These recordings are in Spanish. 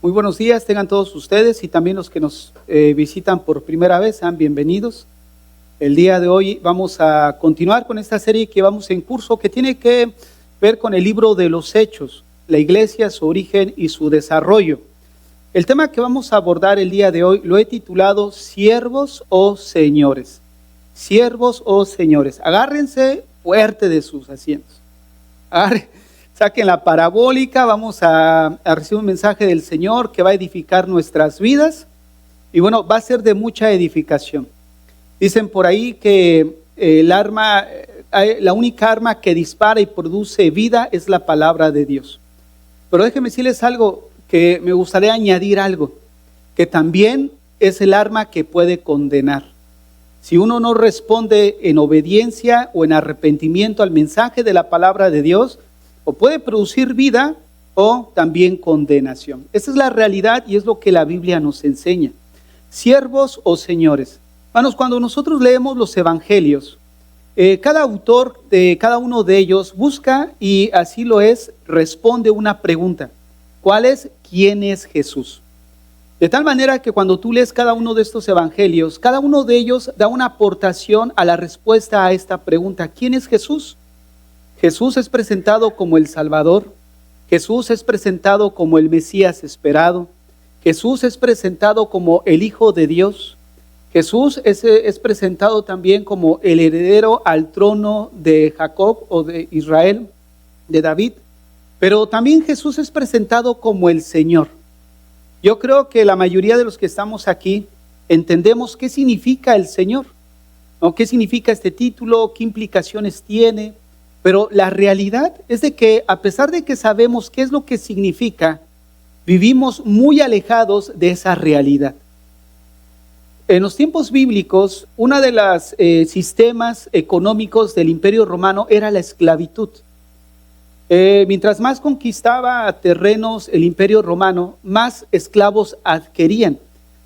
Muy buenos días, tengan todos ustedes y también los que nos visitan por primera vez, sean bienvenidos. El día de hoy vamos a continuar con esta serie que vamos en curso, que tiene que ver con el libro de los Hechos, la iglesia, su origen y su desarrollo. El tema que vamos a abordar el día de hoy lo he titulado Siervos o Señores. Siervos o Señores. Agárrense fuerte de sus asientos. Saquen la parabólica, vamos a recibir un mensaje del Señor que va a edificar nuestras vidas y bueno, va a ser de mucha edificación. Dicen por ahí que la única arma que dispara y produce vida es la palabra de Dios. Pero déjenme decirles algo, que me gustaría añadir algo, que también es el arma que puede condenar. Si uno no responde en obediencia o en arrepentimiento al mensaje de la palabra de Dios, o puede producir vida o también condenación. Esa es la realidad y es lo que la Biblia nos enseña. Siervos o señores. Hermanos, cuando nosotros leemos los evangelios, cada autor de cada uno de ellos busca, y así lo es, responde una pregunta. ¿Cuál es? ¿Quién es Jesús? De tal manera que cuando tú lees cada uno de estos evangelios, cada uno de ellos da una aportación a la respuesta a esta pregunta. ¿Quién es Jesús? Jesús es presentado como el Salvador, Jesús es presentado como el Mesías esperado, Jesús es presentado como el Hijo de Dios, Jesús es presentado también como el heredero al trono de Jacob o de Israel, de David, pero también Jesús es presentado como el Señor. Yo creo que la mayoría de los que estamos aquí entendemos qué significa el Señor, ¿no? ¿Qué significa este título? ¿Qué implicaciones tiene? Pero la realidad es de que a pesar de que sabemos qué es lo que significa, vivimos muy alejados de esa realidad. En los tiempos bíblicos, uno de los sistemas económicos del Imperio Romano era la esclavitud. Mientras más conquistaba terrenos el Imperio Romano, más esclavos adquirían.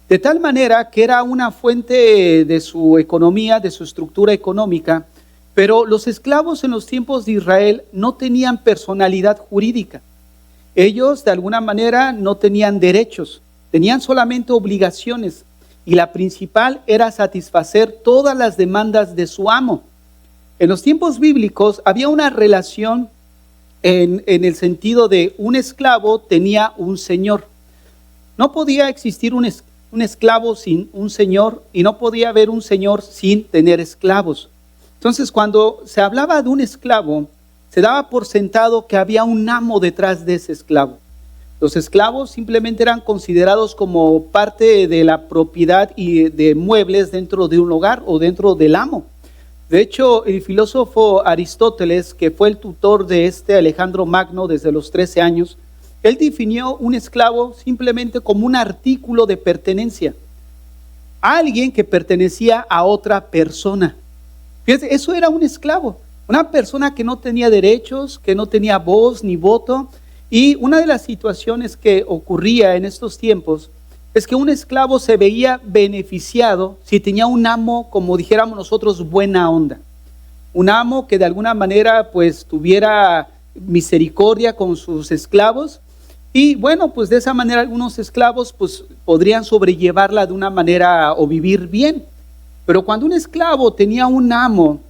De tal manera que era una fuente de su economía, de su estructura económica. Pero los esclavos en los tiempos de Israel no tenían personalidad jurídica. Ellos de alguna manera no tenían derechos, tenían solamente obligaciones. Y la principal era satisfacer todas las demandas de su amo. En los tiempos bíblicos había una relación en el sentido de un esclavo tenía un señor. No podía existir un esclavo sin un señor y no podía haber un señor sin tener esclavos. Entonces, cuando se hablaba de un esclavo, se daba por sentado que había un amo detrás de ese esclavo. Los esclavos simplemente eran considerados como parte de la propiedad y de muebles dentro de un hogar o dentro del amo. De hecho, el filósofo Aristóteles, que fue el tutor de Alejandro Magno desde los 13 años, él definió un esclavo simplemente como un artículo de pertenencia. Alguien que pertenecía a otra persona. Fíjense, eso era un esclavo, una persona que no tenía derechos, que no tenía voz ni voto. Y una de las situaciones que ocurría en estos tiempos es que un esclavo se veía beneficiado si tenía un amo, como dijéramos nosotros, buena onda. Un amo que de alguna manera pues tuviera misericordia con sus esclavos. Y bueno, pues de esa manera algunos esclavos pues podrían sobrellevarla de una manera o vivir bien. Pero cuando un esclavo tenía un amo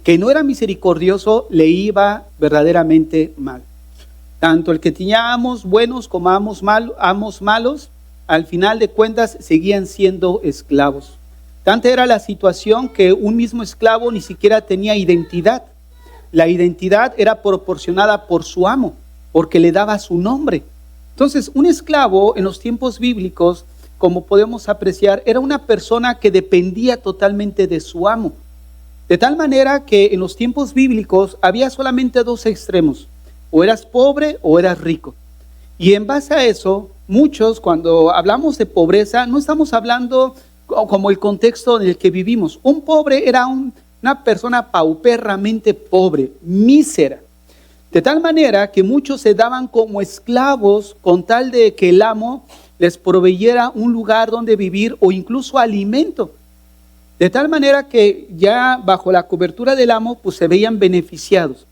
que no era misericordioso, le iba verdaderamente mal. Tanto el que tenía amos buenos como amos malos, al final de cuentas seguían siendo esclavos. Tanta era la situación que un mismo esclavo ni siquiera tenía identidad. La identidad era proporcionada por su amo, porque le daba su nombre. Entonces, un esclavo en los tiempos bíblicos, como podemos apreciar, era una persona que dependía totalmente de su amo. De tal manera que en los tiempos bíblicos había solamente dos extremos. O eras pobre o eras rico. Y en base a eso, muchos cuando hablamos de pobreza, no estamos hablando como el contexto en el que vivimos. Un pobre era una persona pauperamente pobre, mísera. De tal manera que muchos se daban como esclavos con tal de que el amo les proveyera un lugar donde vivir o incluso alimento. De tal manera que ya bajo la cobertura del amo pues se veían beneficiados.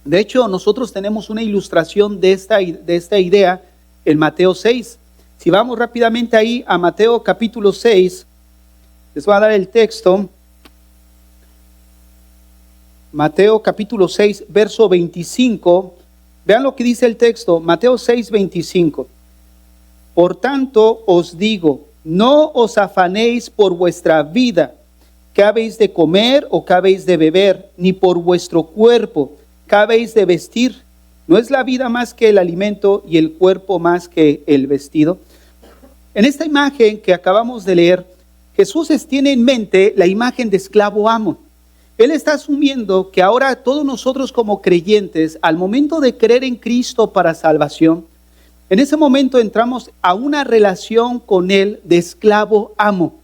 De hecho, nosotros tenemos una ilustración de esta idea en Mateo 6. Si vamos rápidamente ahí a Mateo capítulo 6, les voy a dar el texto. Mateo capítulo 6, verso 25. Vean lo que dice el texto, Mateo 6, 25. Por tanto os digo, no os afanéis por vuestra vida, qué habéis de comer o qué habéis de beber, ni por vuestro cuerpo, qué habéis de vestir. ¿No es la vida más que el alimento y el cuerpo más que el vestido? En esta imagen que acabamos de leer, Jesús tiene en mente la imagen de esclavo amo. Él está asumiendo que ahora todos nosotros como creyentes, al momento de creer en Cristo para salvación, en ese momento entramos a una relación con Él de esclavo amo,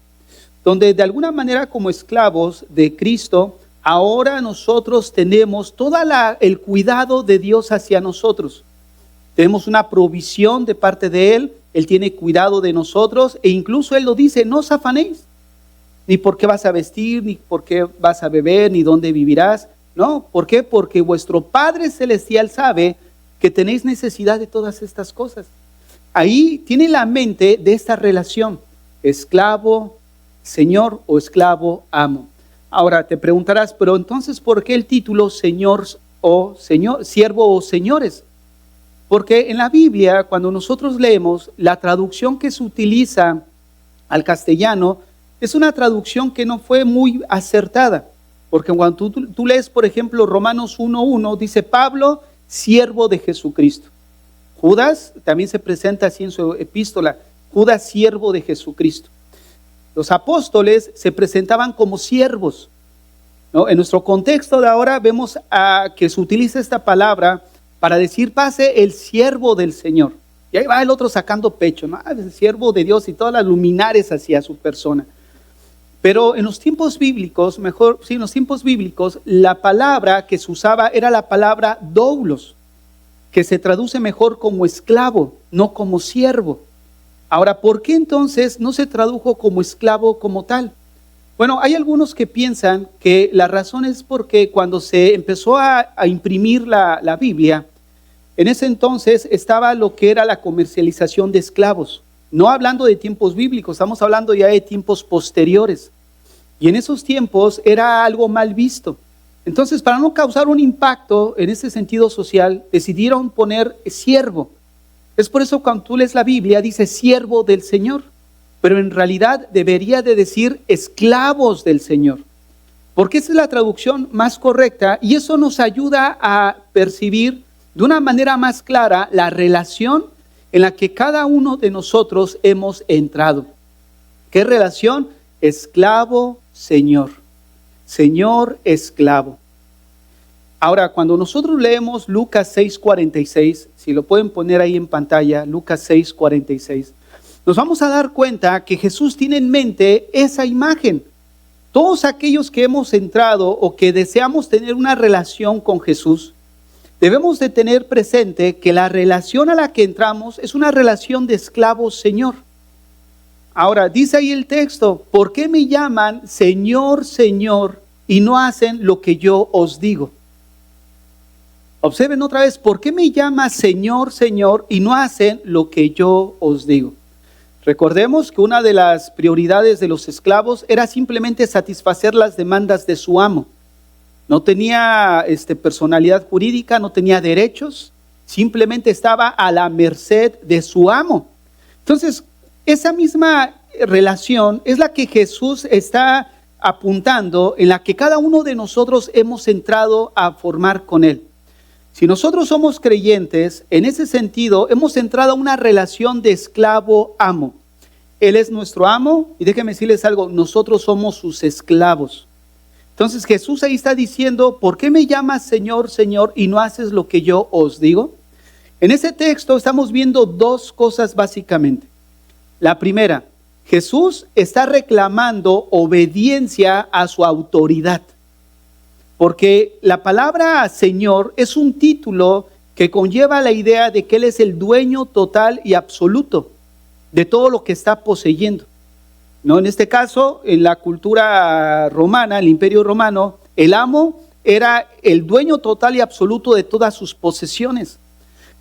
donde de alguna manera como esclavos de Cristo, ahora nosotros tenemos todo el cuidado de Dios hacia nosotros. Tenemos una provisión de parte de Él, Él tiene cuidado de nosotros e incluso Él lo dice, no os afanéis, ni por qué vas a vestir, ni por qué vas a beber, ni dónde vivirás. No, ¿por qué? Porque vuestro Padre Celestial sabe que tenéis necesidad de todas estas cosas. Ahí tiene la mente de esta relación, esclavo, Señor o esclavo, amo. Ahora te preguntarás, pero entonces, ¿por qué el título Señor o Señor, siervo o señores? Porque en la Biblia, cuando nosotros leemos, la traducción que se utiliza al castellano es una traducción que no fue muy acertada. Porque cuando tú lees, por ejemplo, Romanos 1:1, dice Pablo, siervo de Jesucristo. Judas también se presenta así en su epístola, Judas, siervo de Jesucristo. Los apóstoles se presentaban como siervos, ¿no? En nuestro contexto de ahora vemos que se utiliza esta palabra para decir pase el siervo del Señor. Y ahí va el otro sacando pecho, ¿no? El siervo de Dios y todas las luminares hacia su persona. Pero en los tiempos bíblicos, en los tiempos bíblicos, la palabra que se usaba era la palabra doulos, que se traduce mejor como esclavo, no como siervo. Ahora, ¿por qué entonces no se tradujo como esclavo como tal? Bueno, hay algunos que piensan que la razón es porque cuando se empezó a imprimir la Biblia, en ese entonces estaba lo que era la comercialización de esclavos. No hablando de tiempos bíblicos, estamos hablando ya de tiempos posteriores. Y en esos tiempos era algo mal visto. Entonces, para no causar un impacto en ese sentido social, decidieron poner siervo. Es por eso cuando tú lees la Biblia dice siervo del Señor, pero en realidad debería de decir esclavos del Señor, porque esa es la traducción más correcta y eso nos ayuda a percibir de una manera más clara la relación en la que cada uno de nosotros hemos entrado. ¿Qué relación? Esclavo, Señor. Señor, esclavo. Ahora, cuando nosotros leemos Lucas 6:46, si lo pueden poner ahí en pantalla, Lucas 6:46, nos vamos a dar cuenta que Jesús tiene en mente esa imagen. Todos aquellos que hemos entrado o que deseamos tener una relación con Jesús, debemos de tener presente que la relación a la que entramos es una relación de esclavo-señor. Ahora, dice ahí el texto, ¿por qué me llaman Señor, Señor y no hacen lo que yo os digo? Observen otra vez, ¿por qué me llama Señor, Señor y no hacen lo que yo os digo? Recordemos que una de las prioridades de los esclavos era simplemente satisfacer las demandas de su amo. No tenía personalidad jurídica, no tenía derechos, simplemente estaba a la merced de su amo. Entonces, esa misma relación es la que Jesús está apuntando, en la que cada uno de nosotros hemos entrado a formar con Él. Si nosotros somos creyentes, en ese sentido, hemos entrado a una relación de esclavo-amo. Él es nuestro amo y déjenme decirles algo, nosotros somos sus esclavos. Entonces Jesús ahí está diciendo, ¿por qué me llamas Señor, Señor y no haces lo que yo os digo? En ese texto estamos viendo dos cosas básicamente. La primera, Jesús está reclamando obediencia a su autoridad. Porque la palabra Señor es un título que conlleva la idea de que Él es el dueño total y absoluto de todo lo que está poseyendo. ¿No? En este caso, en la cultura romana, el imperio romano, el amo era el dueño total y absoluto de todas sus posesiones.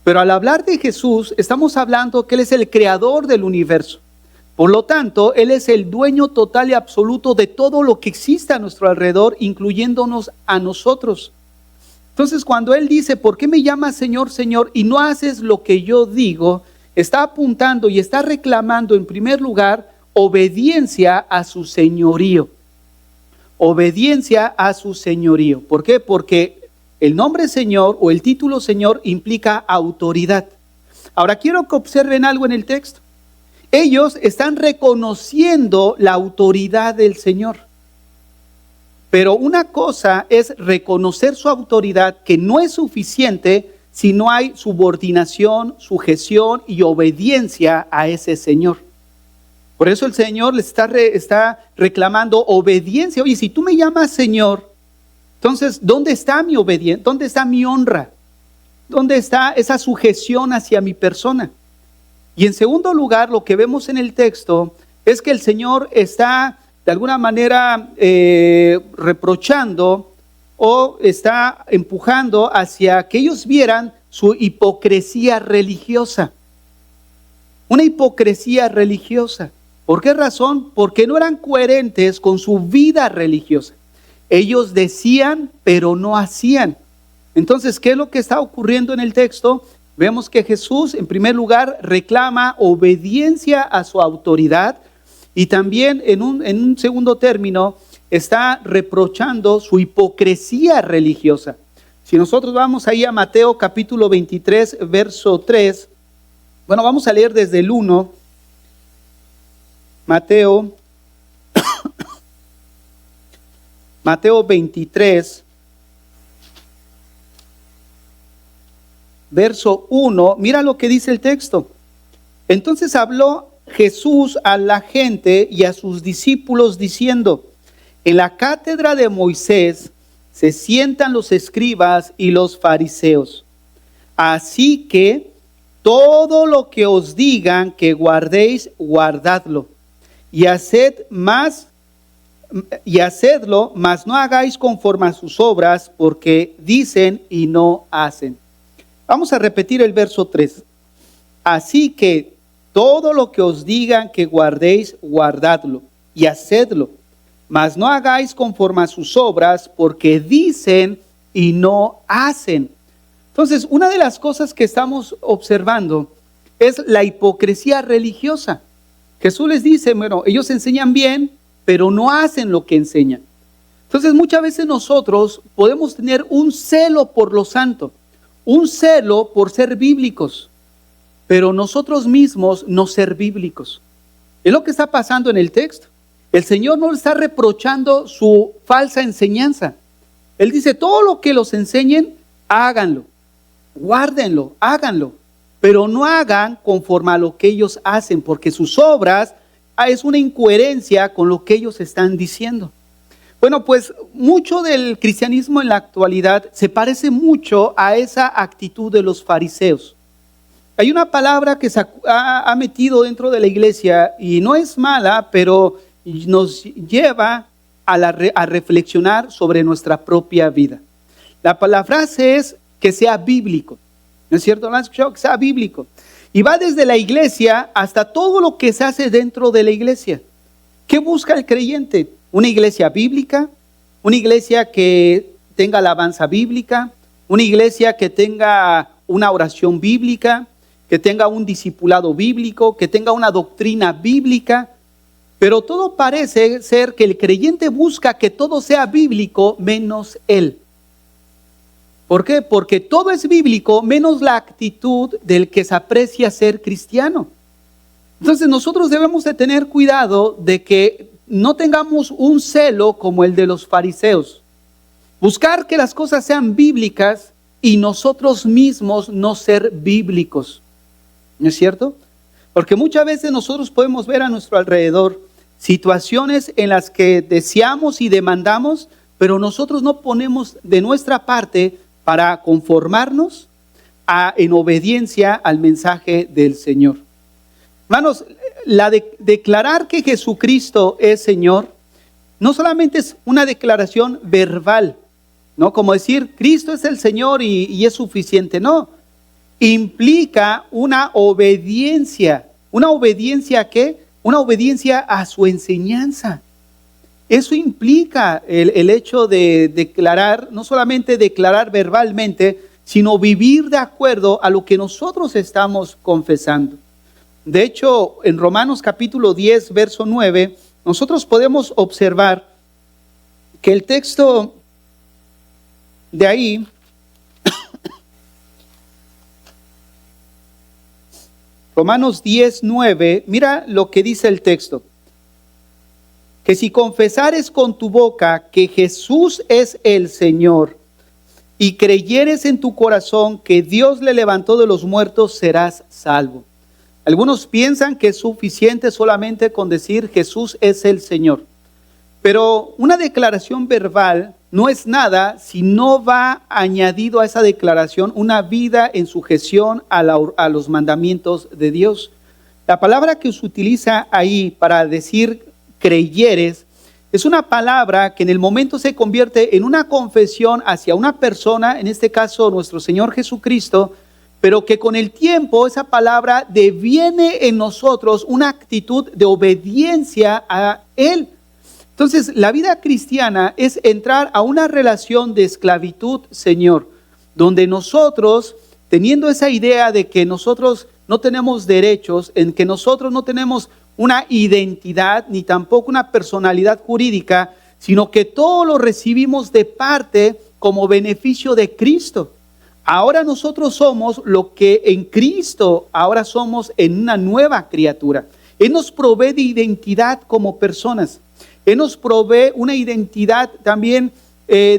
Pero al hablar de Jesús, estamos hablando que Él es el creador del universo. Por lo tanto, Él es el dueño total y absoluto de todo lo que existe a nuestro alrededor, incluyéndonos a nosotros. Entonces, cuando Él dice, ¿por qué me llamas Señor, Señor, y no haces lo que yo digo?, está apuntando y está reclamando en primer lugar obediencia a su señorío. Obediencia a su señorío. ¿Por qué? Porque el nombre Señor o el título Señor implica autoridad. Ahora quiero que observen algo en el texto. Ellos están reconociendo la autoridad del Señor. Pero una cosa es reconocer su autoridad, que no es suficiente si no hay subordinación, sujeción y obediencia a ese Señor. Por eso el Señor les está reclamando obediencia. Oye, si tú me llamas Señor, entonces, ¿dónde está mi obediencia? ¿Dónde está mi honra? ¿Dónde está esa sujeción hacia mi persona? Y en segundo lugar, lo que vemos en el texto es que el Señor está de alguna manera reprochando o está empujando hacia que ellos vieran su hipocresía religiosa. Una hipocresía religiosa. ¿Por qué razón? Porque no eran coherentes con su vida religiosa. Ellos decían, pero no hacían. Entonces, ¿qué es lo que está ocurriendo en el texto? Vemos que Jesús, en primer lugar, reclama obediencia a su autoridad y también, en un segundo término, está reprochando su hipocresía religiosa. Si nosotros vamos ahí a Mateo capítulo 23, verso 3, bueno, vamos a leer desde el 1, Mateo 23, verso 1, mira lo que dice el texto. Entonces habló Jesús a la gente y a sus discípulos diciendo, en la cátedra de Moisés se sientan los escribas y los fariseos. Así que todo lo que os digan que guardéis, guardadlo. Y hacedlo, mas no hagáis conforme a sus obras, porque dicen y no hacen. Vamos a repetir el verso 3. Así que todo lo que os digan que guardéis, guardadlo y hacedlo, mas no hagáis conforme a sus obras, porque dicen y no hacen. Entonces, una de las cosas que estamos observando es la hipocresía religiosa. Jesús les dice, bueno, ellos enseñan bien, pero no hacen lo que enseñan. Entonces, muchas veces nosotros podemos tener un celo por lo santo, un celo por ser bíblicos, pero nosotros mismos no ser bíblicos. Es lo que está pasando en el texto. El Señor no le está reprochando su falsa enseñanza. Él dice, todo lo que los enseñen, háganlo, guárdenlo, háganlo, pero no hagan conforme a lo que ellos hacen, porque sus obras es una incoherencia con lo que ellos están diciendo. Bueno, pues mucho del cristianismo en la actualidad se parece mucho a esa actitud de los fariseos. Hay una palabra que se ha metido dentro de la iglesia y no es mala, pero nos lleva a reflexionar sobre nuestra propia vida. La frase es que sea bíblico. ¿No es cierto? ¿Lo han escuchado? Que sea bíblico. Y va desde la iglesia hasta todo lo que se hace dentro de la iglesia. ¿Qué busca el creyente? Una iglesia bíblica, una iglesia que tenga alabanza bíblica, una iglesia que tenga una oración bíblica, que tenga un discipulado bíblico, que tenga una doctrina bíblica. Pero todo parece ser que el creyente busca que todo sea bíblico menos él. ¿Por qué? Porque todo es bíblico menos la actitud del que se aprecia ser cristiano. Entonces nosotros debemos de tener cuidado de que no tengamos un celo como el de los fariseos. Buscar que las cosas sean bíblicas y nosotros mismos no ser bíblicos. ¿No es cierto? Porque muchas veces nosotros podemos ver a nuestro alrededor situaciones en las que deseamos y demandamos, pero nosotros no ponemos de nuestra parte para conformarnos en obediencia al mensaje del Señor. Hermanos, declarar que Jesucristo es Señor no solamente es una declaración verbal, ¿no? Como decir Cristo es el Señor y es suficiente, no. implica una obediencia. ¿Una obediencia a qué? Una obediencia a su enseñanza. Eso implica el hecho de declarar, no solamente declarar verbalmente, sino vivir de acuerdo a lo que nosotros estamos confesando. De hecho, en Romanos capítulo 10, verso 9, nosotros podemos observar que el texto de ahí Romanos 10, 9, mira lo que dice el texto. Que si confesares con tu boca que Jesús es el Señor y creyeres en tu corazón que Dios le levantó de los muertos, serás salvo. Algunos piensan que es suficiente solamente con decir Jesús es el Señor. Pero una declaración verbal no es nada si no va añadido a esa declaración una vida en sujeción a los mandamientos de Dios. La palabra que se utiliza ahí para decir creyeres es una palabra que en el momento se convierte en una confesión hacia una persona, en este caso nuestro Señor Jesucristo, pero que con el tiempo esa palabra deviene en nosotros una actitud de obediencia a Él. Entonces, la vida cristiana es entrar a una relación de esclavitud, Señor, donde nosotros, teniendo esa idea de que nosotros no tenemos derechos, en que nosotros no tenemos una identidad ni tampoco una personalidad jurídica, sino que todo lo recibimos de parte como beneficio de Cristo. Ahora nosotros somos lo que en Cristo ahora somos en una nueva criatura. Él nos provee de identidad como personas. Él nos provee una identidad también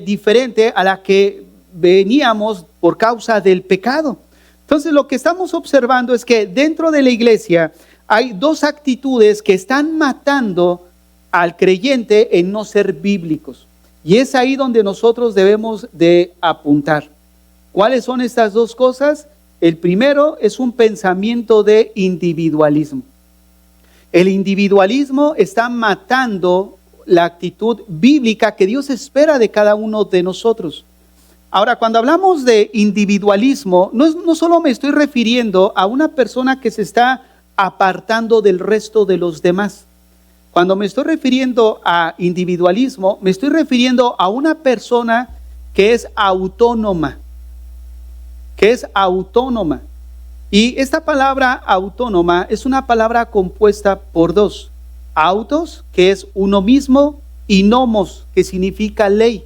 diferente a la que veníamos por causa del pecado. Entonces lo que estamos observando es que dentro de la iglesia hay dos actitudes que están matando al creyente en no ser bíblicos. Y es ahí donde nosotros debemos de apuntar. ¿Cuáles son estas dos cosas? El primero es un pensamiento de individualismo. El individualismo está matando la actitud bíblica que Dios espera de cada uno de nosotros. Ahora, cuando hablamos de individualismo, no solo me estoy refiriendo a una persona que se está apartando del resto de los demás. Cuando me estoy refiriendo a individualismo, me estoy refiriendo a una persona que es autónoma. Y esta palabra autónoma es una palabra compuesta por dos. Autos, que es uno mismo, y nomos, que significa ley.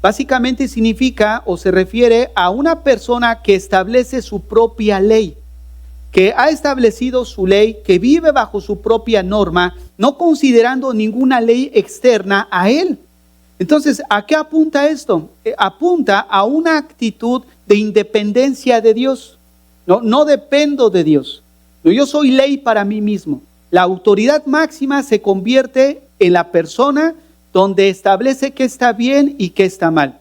Básicamente significa o se refiere a una persona que establece su propia ley, que ha establecido su ley, que vive bajo su propia norma, no considerando ninguna ley externa a él. Entonces, ¿a qué apunta esto? Apunta a una actitud de independencia de Dios. No dependo de Dios. Yo soy ley para mí mismo. La autoridad máxima se convierte en la persona donde establece qué está bien y qué está mal.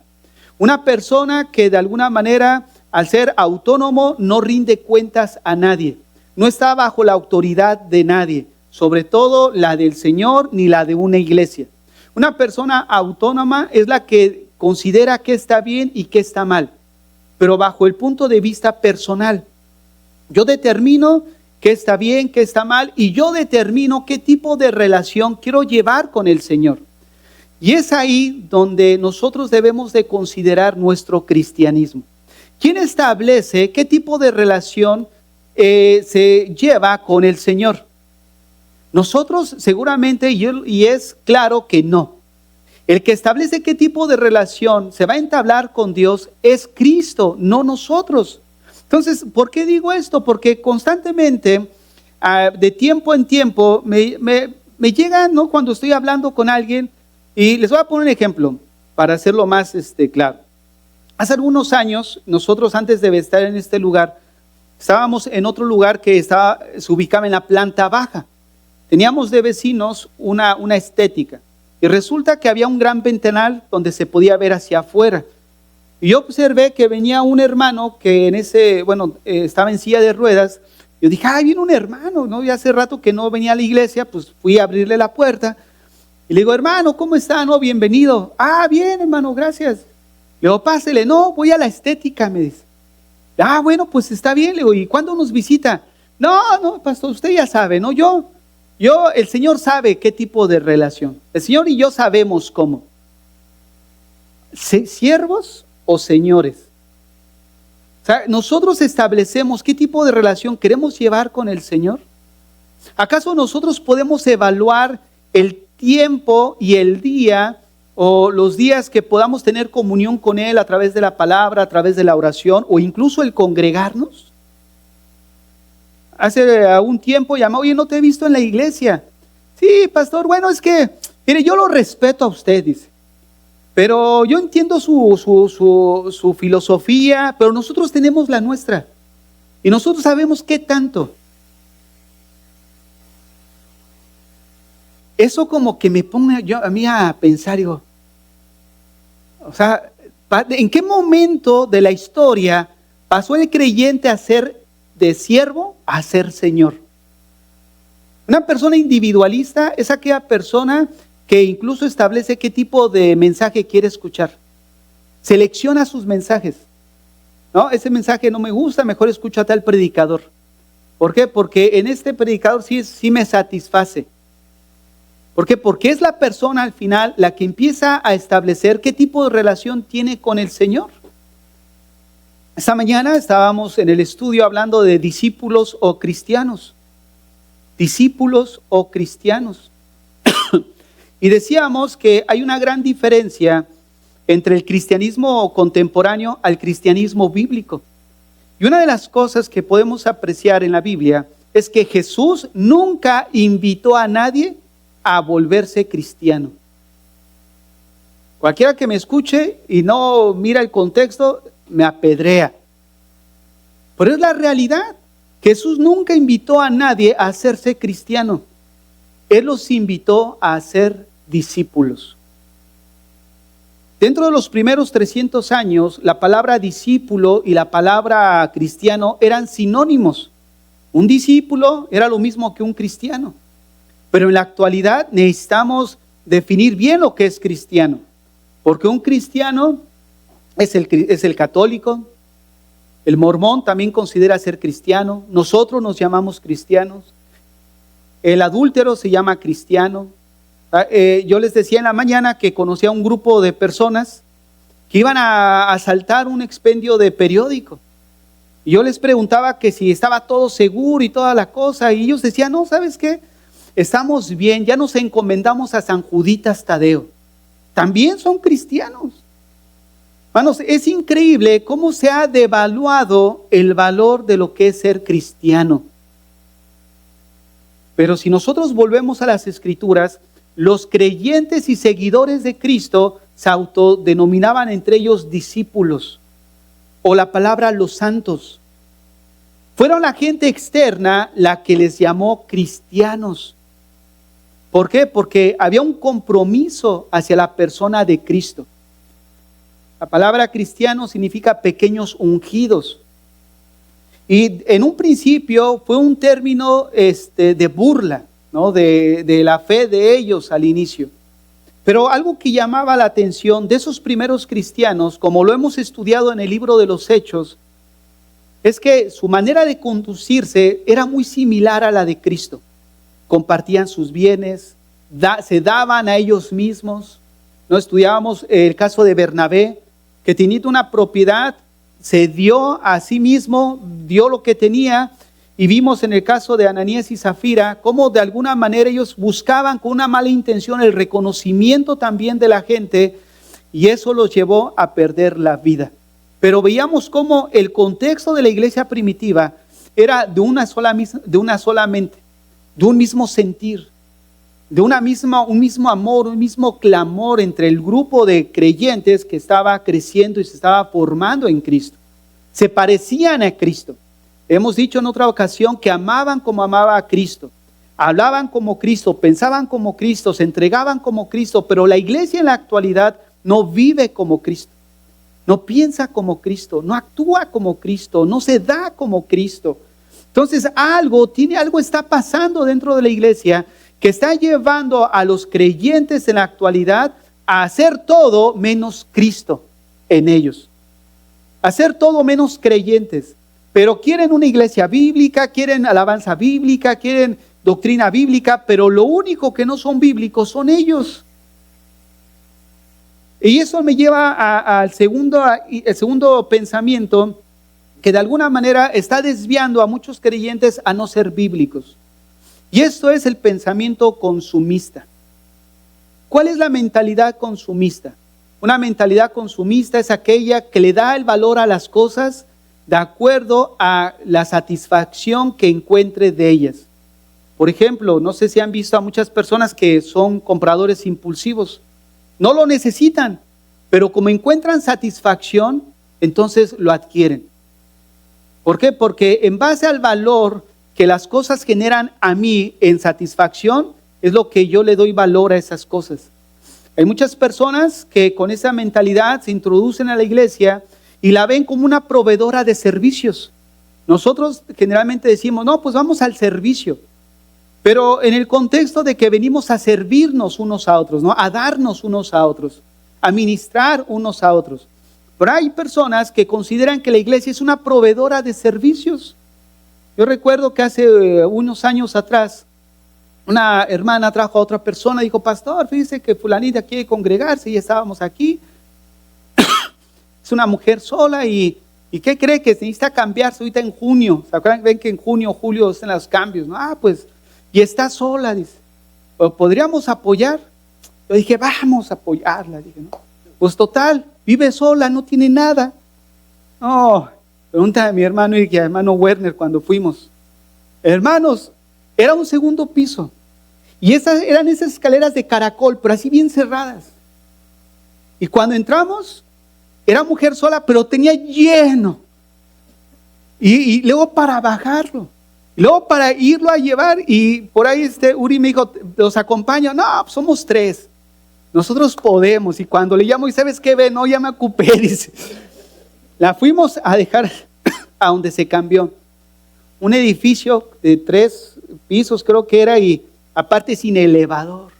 Una persona que de alguna manera, al ser autónomo, no rinde cuentas a nadie. No está bajo la autoridad de nadie, sobre todo la del Señor ni la de una iglesia. Una persona autónoma es la que considera qué está bien y qué está mal, pero bajo el punto de vista personal. Yo determino qué está bien, qué está mal, y yo determino qué tipo de relación quiero llevar con el Señor. Y es ahí donde nosotros debemos de considerar nuestro cristianismo. ¿Quién establece qué tipo de relación se lleva con el Señor? Nosotros seguramente, y es claro que no. El que establece qué tipo de relación se va a entablar con Dios es Cristo, no nosotros. Entonces, ¿por qué digo esto? Porque constantemente, de tiempo en tiempo, me llegan, ¿no?, cuando estoy hablando con alguien, y les voy a poner un ejemplo para hacerlo más claro. Hace algunos años, nosotros antes de estar en este lugar, estábamos en otro lugar que se ubicaba en la planta baja. Teníamos de vecinos una estética, y resulta que había un gran ventanal donde se podía ver hacia afuera. Y yo observé que venía un hermano que estaba en silla de ruedas. Yo dije, viene un hermano, ¿no? Y hace rato que no venía a la iglesia, pues fui a abrirle la puerta. Y le digo, hermano, ¿cómo está? No, bienvenido. Bien, hermano, gracias. Le digo, pásele. No, voy a la estética, me dice. Bueno, pues está bien, le digo, ¿y cuándo nos visita? No, pastor, usted ya sabe, ¿no? El Señor sabe qué tipo de relación. El Señor y yo sabemos cómo. ¿Siervos o señores? O sea, nosotros establecemos qué tipo de relación queremos llevar con el Señor. ¿Acaso nosotros podemos evaluar el tiempo y el día o los días que podamos tener comunión con Él a través de la palabra, a través de la oración o incluso el congregarnos? Hace un tiempo llamó, oye, no te he visto en la iglesia. Sí, pastor, bueno, es que, mire, yo lo respeto a usted, dice. Pero yo entiendo su filosofía, pero nosotros tenemos la nuestra. Y nosotros sabemos qué tanto. Eso como que me pone a mí a pensar, digo, o sea, ¿en qué momento de la historia pasó el creyente a ser de siervo a ser señor? Una persona individualista es aquella persona que incluso establece qué tipo de mensaje quiere escuchar. Selecciona sus mensajes. No, ese mensaje no me gusta, mejor escucho a tal predicador. ¿Por qué? Porque en este predicador sí me satisface. ¿Por qué? Porque es la persona al final la que empieza a establecer qué tipo de relación tiene con el Señor. Esta mañana estábamos en el estudio hablando de discípulos o cristianos. Discípulos o cristianos. Y decíamos que hay una gran diferencia entre el cristianismo contemporáneo al cristianismo bíblico. Y una de las cosas que podemos apreciar en la Biblia es que Jesús nunca invitó a nadie a volverse cristiano. Cualquiera que me escuche y no mira el contexto, me apedrea. Pero es la realidad. Jesús nunca invitó a nadie a hacerse cristiano. Él los invitó a ser discípulos. Dentro de los primeros 300 años, la palabra discípulo y la palabra cristiano eran sinónimos. Un discípulo era lo mismo que un cristiano. Pero en la actualidad necesitamos definir bien lo que es cristiano. Porque un cristiano es el católico, el mormón también considera ser cristiano, nosotros nos llamamos cristianos, el adúltero se llama cristiano. Yo les decía en la mañana que conocía a un grupo de personas que iban a asaltar un expendio de periódico. Y yo les preguntaba que si estaba todo seguro y toda la cosa, y ellos decían, no, ¿sabes qué? Estamos bien, ya nos encomendamos a San Juditas Tadeo. También son cristianos. Hermanos, es increíble cómo se ha devaluado el valor de lo que es ser cristiano. Pero si nosotros volvemos a las Escrituras, los creyentes y seguidores de Cristo se autodenominaban entre ellos discípulos, o la palabra los santos. Fueron la gente externa la que les llamó cristianos. ¿Por qué? Porque había un compromiso hacia la persona de Cristo. La palabra cristiano significa pequeños ungidos. Y en un principio fue un término de burla, ¿no? de la fe de ellos al inicio. Pero algo que llamaba la atención de esos primeros cristianos, como lo hemos estudiado en el libro de los Hechos, es que su manera de conducirse era muy similar a la de Cristo. Compartían sus bienes, se daban a ellos mismos. ¿No? Estudiábamos el caso de Bernabé, que teniendo una propiedad, se dio a sí mismo, dio lo que tenía, y vimos en el caso de Ananías y Zafira, cómo de alguna manera ellos buscaban con una mala intención el reconocimiento también de la gente, y eso los llevó a perder la vida. Pero veíamos cómo el contexto de la iglesia primitiva era de una sola mente, de un mismo sentir, de un mismo amor, un mismo clamor entre el grupo de creyentes que estaba creciendo y se estaba formando en Cristo. Se parecían a Cristo. Hemos dicho en otra ocasión que amaban como amaba a Cristo, hablaban como Cristo, pensaban como Cristo, se entregaban como Cristo, pero la iglesia en la actualidad no vive como Cristo, no piensa como Cristo, no actúa como Cristo, no se da como Cristo. Entonces algo está pasando dentro de la iglesia que está llevando a los creyentes en la actualidad a hacer todo menos Cristo en ellos. a ser todo menos creyentes, pero quieren una iglesia bíblica, quieren alabanza bíblica, quieren doctrina bíblica, pero lo único que no son bíblicos son ellos. Y eso me lleva al segundo pensamiento, que de alguna manera está desviando a muchos creyentes a no ser bíblicos. Y esto es el pensamiento consumista. ¿Cuál es la mentalidad consumista? Una mentalidad consumista es aquella que le da el valor a las cosas de acuerdo a la satisfacción que encuentre de ellas. Por ejemplo, no sé si han visto a muchas personas que son compradores impulsivos. No lo necesitan, pero como encuentran satisfacción, entonces lo adquieren. ¿Por qué? Porque en base al valor que las cosas generan a mí en satisfacción, es lo que yo le doy valor a esas cosas. Hay muchas personas que con esa mentalidad se introducen a la iglesia y la ven como una proveedora de servicios. Nosotros generalmente decimos, no, pues vamos al servicio. Pero en el contexto de que venimos a servirnos unos a otros, ¿no? A darnos unos a otros, a ministrar unos a otros. Pero hay personas que consideran que la iglesia es una proveedora de servicios. Yo recuerdo que hace unos años atrás, una hermana trajo a otra persona y dijo, pastor, fíjese que fulanita quiere congregarse y estábamos aquí. Es una mujer sola y ¿qué cree? Que se necesita cambiarse ahorita en junio. ¿Se acuerdan? Ven que en junio, julio hacen los cambios, ¿no? Pues, y está sola, dice. ¿Podríamos apoyar? Yo dije, vamos a apoyarla. Dije, ¿no? Pues total, vive sola, no tiene nada. No, pregunta a mi hermano y a hermano Werner cuando fuimos. Hermanos, era un segundo piso. Y eran esas escaleras de caracol, pero así bien cerradas. Y cuando entramos, era mujer sola, pero tenía lleno. Y luego para bajarlo. Y luego para irlo a llevar. Y por ahí Uri me dijo, ¿los acompaño? No, pues somos 3. Nosotros podemos. Y cuando le llamo, ¿y sabes qué? Ve, no, ya me ocupé, dice. La fuimos a dejar a donde se cambió. Un edificio de 3 pisos creo que era, y aparte sin elevador.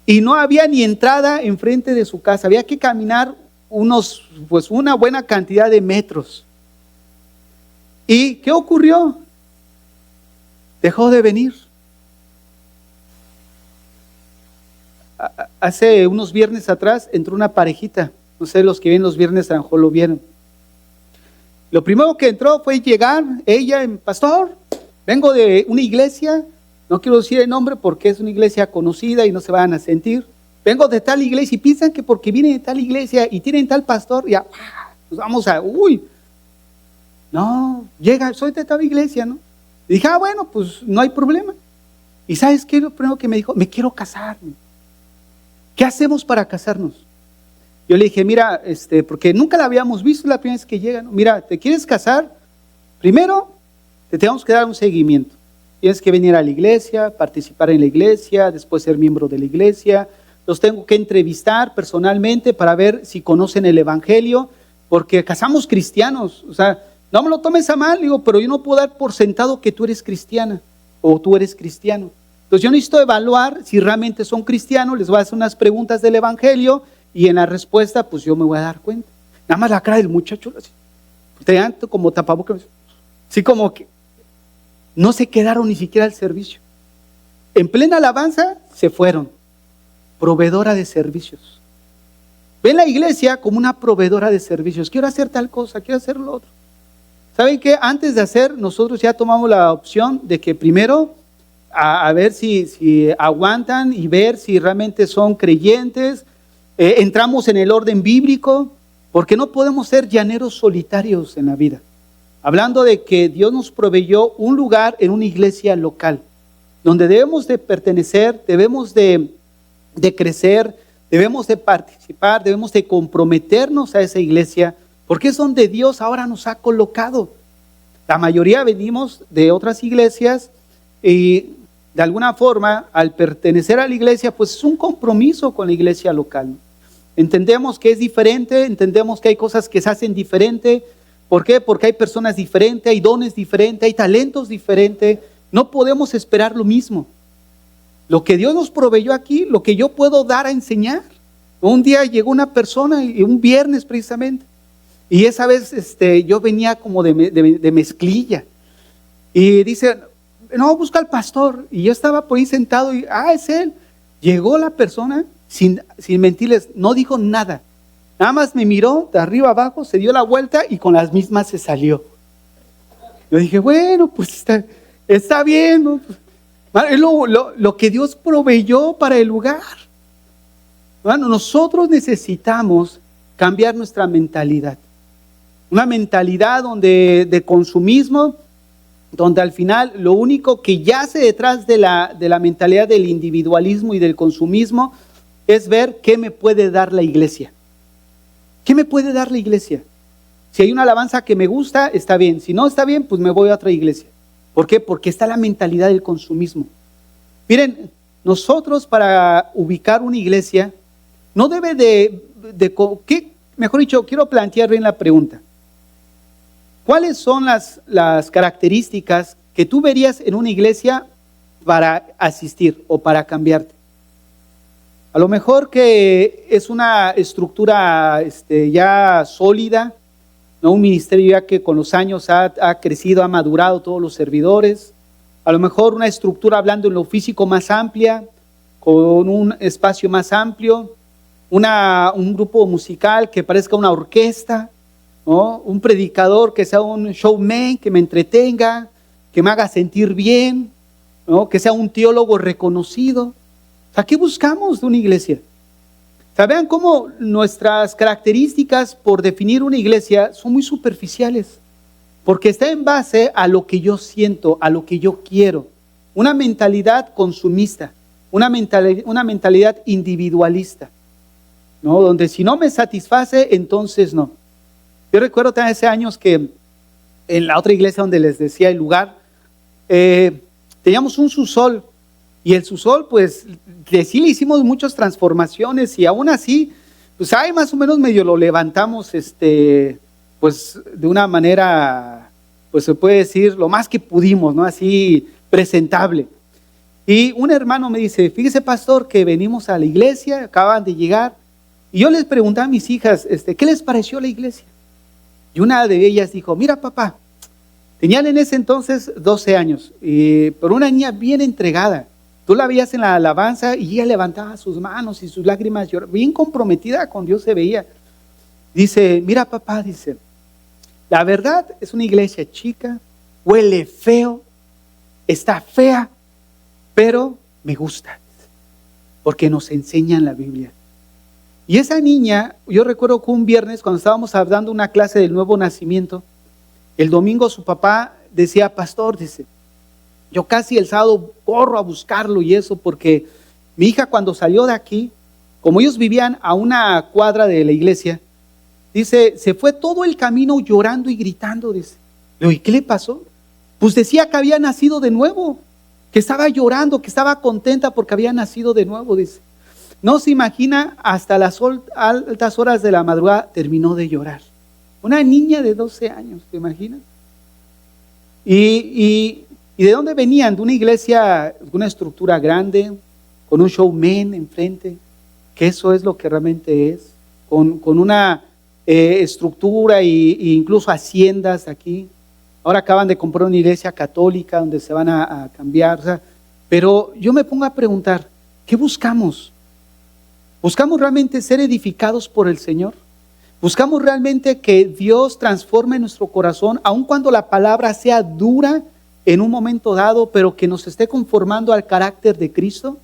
Y no había ni entrada enfrente de su casa. Había que caminar una buena cantidad de metros. ¿Y qué ocurrió? Dejó de venir. Hace unos viernes atrás entró una parejita. No sé, los que vienen los viernes a lo mejor lo vieron. Lo primero que entró fue llegar, ella, pastor, vengo de una iglesia, no quiero decir el nombre porque es una iglesia conocida y no se van a sentir. Vengo de tal iglesia y piensan que porque vienen de tal iglesia y tienen tal pastor, ya, pues vamos a, no, llega, soy de tal iglesia, ¿no? Y dije, bueno, pues no hay problema. ¿Y sabes qué? Lo primero que me dijo, me quiero casarme. ¿Qué hacemos para casarnos? Yo le dije, mira, porque nunca la habíamos visto, la primera vez que llega, ¿no? Mira, ¿te quieres casar? Primero, te tenemos que dar un seguimiento. Tienes que venir a la iglesia, participar en la iglesia, después ser miembro de la iglesia. Los tengo que entrevistar personalmente para ver si conocen el evangelio, porque casamos cristianos. O sea, no me lo tomes a mal, digo, pero yo no puedo dar por sentado que tú eres cristiana o tú eres cristiano. Entonces yo necesito evaluar si realmente son cristianos, les voy a hacer unas preguntas del evangelio y en la respuesta pues yo me voy a dar cuenta. Nada más la cara del muchacho, así, tenían como tapabocas, así como que no se quedaron ni siquiera al servicio. En plena alabanza se fueron. Proveedora de servicios. Ven la iglesia como una proveedora de servicios. Quiero hacer tal cosa, quiero hacer lo otro. ¿Saben qué? Antes de hacer, nosotros ya tomamos la opción de que primero a ver si aguantan y ver si realmente son creyentes. Entramos en el orden bíblico, porque no podemos ser llaneros solitarios en la vida. Hablando de que Dios nos proveyó un lugar en una iglesia local, donde debemos de pertenecer, debemos de crecer, debemos de participar, debemos de comprometernos a esa iglesia, porque es donde Dios ahora nos ha colocado. La mayoría venimos de otras iglesias y de alguna forma, al pertenecer a la iglesia, pues es un compromiso con la iglesia local. Entendemos que es diferente, entendemos que hay cosas que se hacen diferente. ¿Por qué? Porque hay personas diferentes, hay dones diferentes, hay talentos diferentes. No podemos esperar lo mismo. Lo que Dios nos proveyó aquí, lo que yo puedo dar a enseñar. Un día llegó una persona, y un viernes precisamente, Y esa vez yo venía como de mezclilla. Y dice, no, busca al pastor. Y yo estaba por ahí sentado y, es él. Llegó la persona, sin mentirles, no dijo nada. Nada más me miró de arriba abajo, se dio la vuelta y con las mismas se salió. Yo dije, bueno, pues está bien, ¿no? Es lo que Dios proveyó para el lugar. Bueno, nosotros necesitamos cambiar nuestra mentalidad. Una mentalidad de consumismo, donde al final lo único que yace detrás de la mentalidad del individualismo y del consumismo es ver qué me puede dar la iglesia. ¿Qué me puede dar la iglesia? Si hay una alabanza que me gusta, está bien. Si no está bien, pues me voy a otra iglesia. ¿Por qué? Porque está la mentalidad del consumismo. Miren, nosotros para ubicar una iglesia, no debe mejor dicho, quiero plantear bien la pregunta. ¿Cuáles son las características que tú verías en una iglesia para asistir o para cambiarte? A lo mejor que es una estructura ya sólida, ¿no? Un ministerio ya que con los años ha crecido, ha madurado todos los servidores. A lo mejor una estructura hablando en lo físico más amplia, con un espacio más amplio, un grupo musical que parezca una orquesta, ¿no? Un predicador que sea un showman, que me entretenga, que me haga sentir bien, ¿no? Que sea un teólogo reconocido. O sea, ¿qué buscamos de una iglesia? O sea, vean cómo nuestras características por definir una iglesia son muy superficiales, porque está en base a lo que yo siento, a lo que yo quiero. Una mentalidad consumista, una mentalidad individualista, ¿no? Donde si no me satisface, entonces no. Yo recuerdo también hace años que en la otra iglesia donde les decía el lugar, teníamos un subsol. Y el subsol, pues, sí le hicimos muchas transformaciones y aún así, pues ahí más o menos medio lo levantamos, pues, de una manera, pues se puede decir, lo más que pudimos, ¿no? Así, presentable. Y un hermano me dice, fíjese pastor, que venimos a la iglesia, acaban de llegar, y yo les pregunté a mis hijas, ¿qué les pareció la iglesia? Y una de ellas dijo, mira papá, tenían en ese entonces 12 años, pero una niña bien entregada. Tú la veías en la alabanza y ella levantaba sus manos y sus lágrimas lloraban, bien comprometida con Dios se veía. Dice, mira papá, dice, la verdad es una iglesia chica, huele feo, está fea, pero me gusta, porque nos enseñan la Biblia. Y esa niña, yo recuerdo que un viernes cuando estábamos dando una clase del nuevo nacimiento, el domingo su papá decía, pastor, dice, yo casi el sábado corro a buscarlo y eso, porque mi hija cuando salió de aquí, como ellos vivían a una cuadra de la iglesia, dice, se fue todo el camino llorando y gritando, dice. Le digo, ¿y qué le pasó? Pues decía que había nacido de nuevo, que estaba llorando, que estaba contenta porque había nacido de nuevo, dice. No se imagina, hasta las altas horas de la madrugada terminó de llorar. Una niña de 12 años, ¿te imaginas? ¿Y de dónde venían? De una iglesia, una estructura grande, con un showman enfrente, que eso es lo que realmente es, con una estructura e incluso haciendas aquí. Ahora acaban de comprar una iglesia católica donde se van a cambiar. O sea, pero yo me pongo a preguntar, ¿qué buscamos? ¿Buscamos realmente ser edificados por el Señor? ¿Buscamos realmente que Dios transforme nuestro corazón, aun cuando la palabra sea dura en un momento dado, pero que nos esté conformando al carácter de Cristo?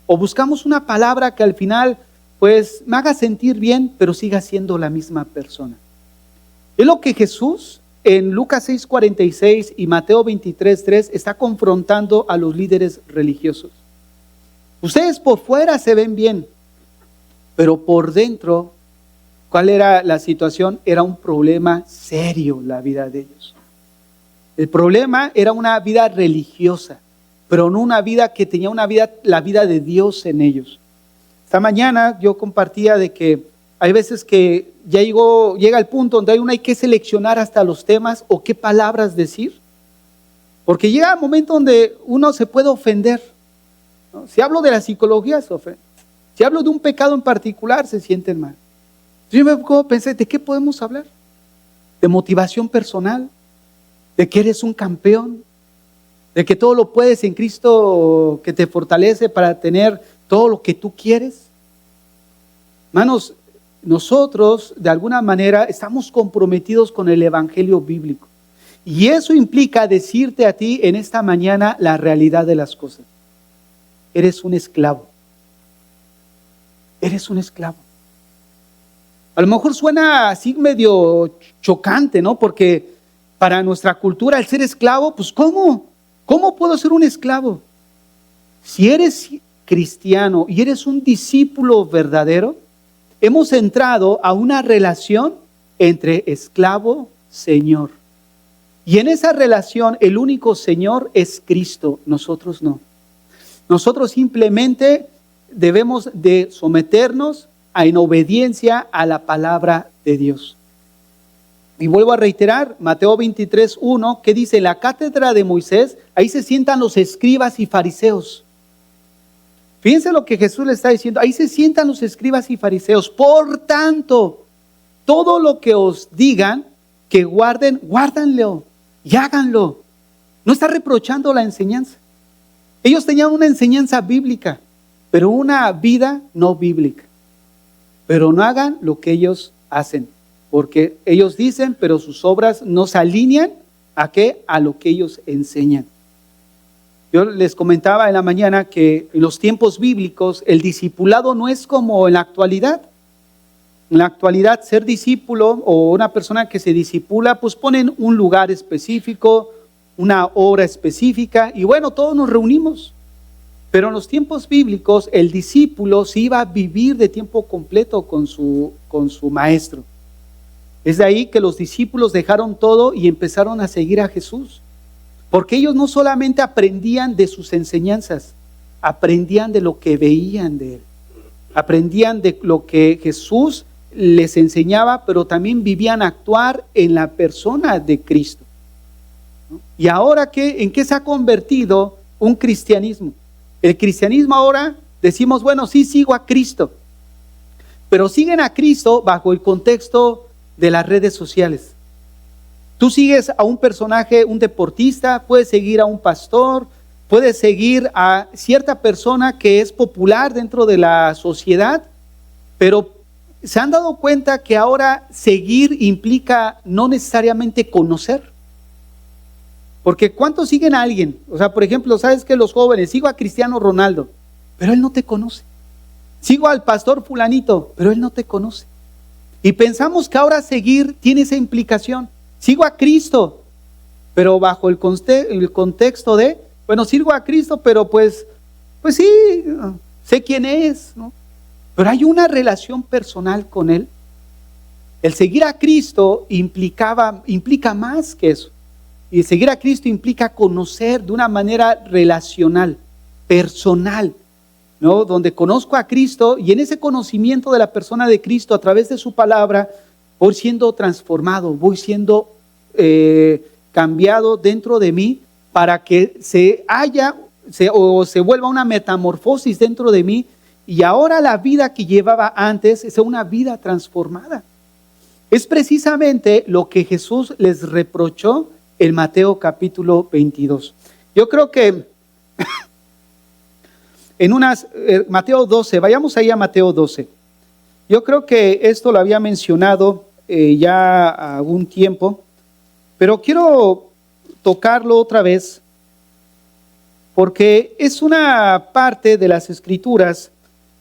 ¿O buscamos una palabra que al final, pues, me haga sentir bien, pero siga siendo la misma persona? Es lo que Jesús en Lucas 6:46 y Mateo 23:3 está confrontando a los líderes religiosos. Ustedes por fuera se ven bien, pero por dentro, ¿cuál era la situación? Era un problema serio la vida de ellos. El problema era una vida religiosa, pero no una vida que tenía la vida de Dios en ellos. Esta mañana yo compartía de que hay veces que ya llega el punto donde hay que seleccionar hasta los temas o qué palabras decir, porque llega el momento donde uno se puede ofender, ¿no? Si hablo de la psicología, se ofende. Si hablo de un pecado en particular, se sienten mal. Yo me pensé, ¿de qué podemos hablar? de motivación personal, de que eres un campeón, de que todo lo puedes en Cristo que te fortalece para tener todo lo que tú quieres. Hermanos, nosotros de alguna manera estamos comprometidos con el evangelio bíblico. Y eso implica decirte a ti en esta mañana la realidad de las cosas. Eres un esclavo. Eres un esclavo. A lo mejor suena así medio chocante, ¿no? Porque para nuestra cultura el ser esclavo, pues ¿cómo? ¿Cómo puedo ser un esclavo? Si eres cristiano y eres un discípulo verdadero, hemos entrado a una relación entre esclavo-señor. Y en esa relación el único Señor es Cristo, nosotros no. Nosotros simplemente debemos de someternos en obediencia a la palabra de Dios. Y vuelvo a reiterar, Mateo 23:1, que dice, en la cátedra de Moisés, ahí se sientan los escribas y fariseos. Fíjense lo que Jesús le está diciendo, ahí se sientan los escribas y fariseos. Por tanto, todo lo que os digan, que guarden, guárdanlo y háganlo. No está reprochando la enseñanza. Ellos tenían una enseñanza bíblica, pero una vida no bíblica. Pero no hagan lo que ellos hacen, porque ellos dicen, pero sus obras no se alinean ¿a qué? A lo que ellos enseñan. Yo les comentaba en la mañana que en los tiempos bíblicos el discipulado no es como en la actualidad. En la actualidad ser discípulo o una persona que se discipula, pues ponen un lugar específico, una hora específica y bueno, todos nos reunimos. Pero en los tiempos bíblicos el discípulo se iba a vivir de tiempo completo con su maestro. Es de ahí que los discípulos dejaron todo y empezaron a seguir a Jesús. Porque ellos no solamente aprendían de sus enseñanzas, aprendían de lo que veían de Él. Aprendían de lo que Jesús les enseñaba, pero también vivían actuar en la persona de Cristo. ¿Y ahora qué? ¿En qué se ha convertido un cristianismo? El cristianismo ahora decimos, bueno, sí sigo a Cristo, pero siguen a Cristo bajo el contexto de las redes sociales. Tú sigues a un personaje, un deportista, puedes seguir a un pastor, puedes seguir a cierta persona que es popular dentro de la sociedad, pero ¿se han dado cuenta que ahora seguir implica no necesariamente conocer? Porque ¿cuántos siguen a alguien? O sea, por ejemplo, ¿sabes que los jóvenes? Sigo a Cristiano Ronaldo, pero él no te conoce. Sigo al pastor fulanito, pero él no te conoce. Y pensamos que ahora seguir tiene esa implicación. Sigo a Cristo, pero bajo el contexto de, bueno, sirvo a Cristo, pero pues sí, sé quién es, ¿no? Pero hay una relación personal con Él. El seguir a Cristo implica más que eso. Y seguir a Cristo implica conocer de una manera relacional, personal, ¿no? Donde conozco a Cristo y en ese conocimiento de la persona de Cristo a través de su palabra, voy siendo transformado, voy siendo cambiado dentro de mí para que se vuelva una metamorfosis dentro de mí y ahora la vida que llevaba antes es una vida transformada. Es precisamente lo que Jesús les reprochó en Mateo capítulo 22. Yo creo que Mateo 12, vayamos ahí a Mateo 12. Yo creo que esto lo había mencionado ya algún tiempo, pero quiero tocarlo otra vez porque es una parte de las Escrituras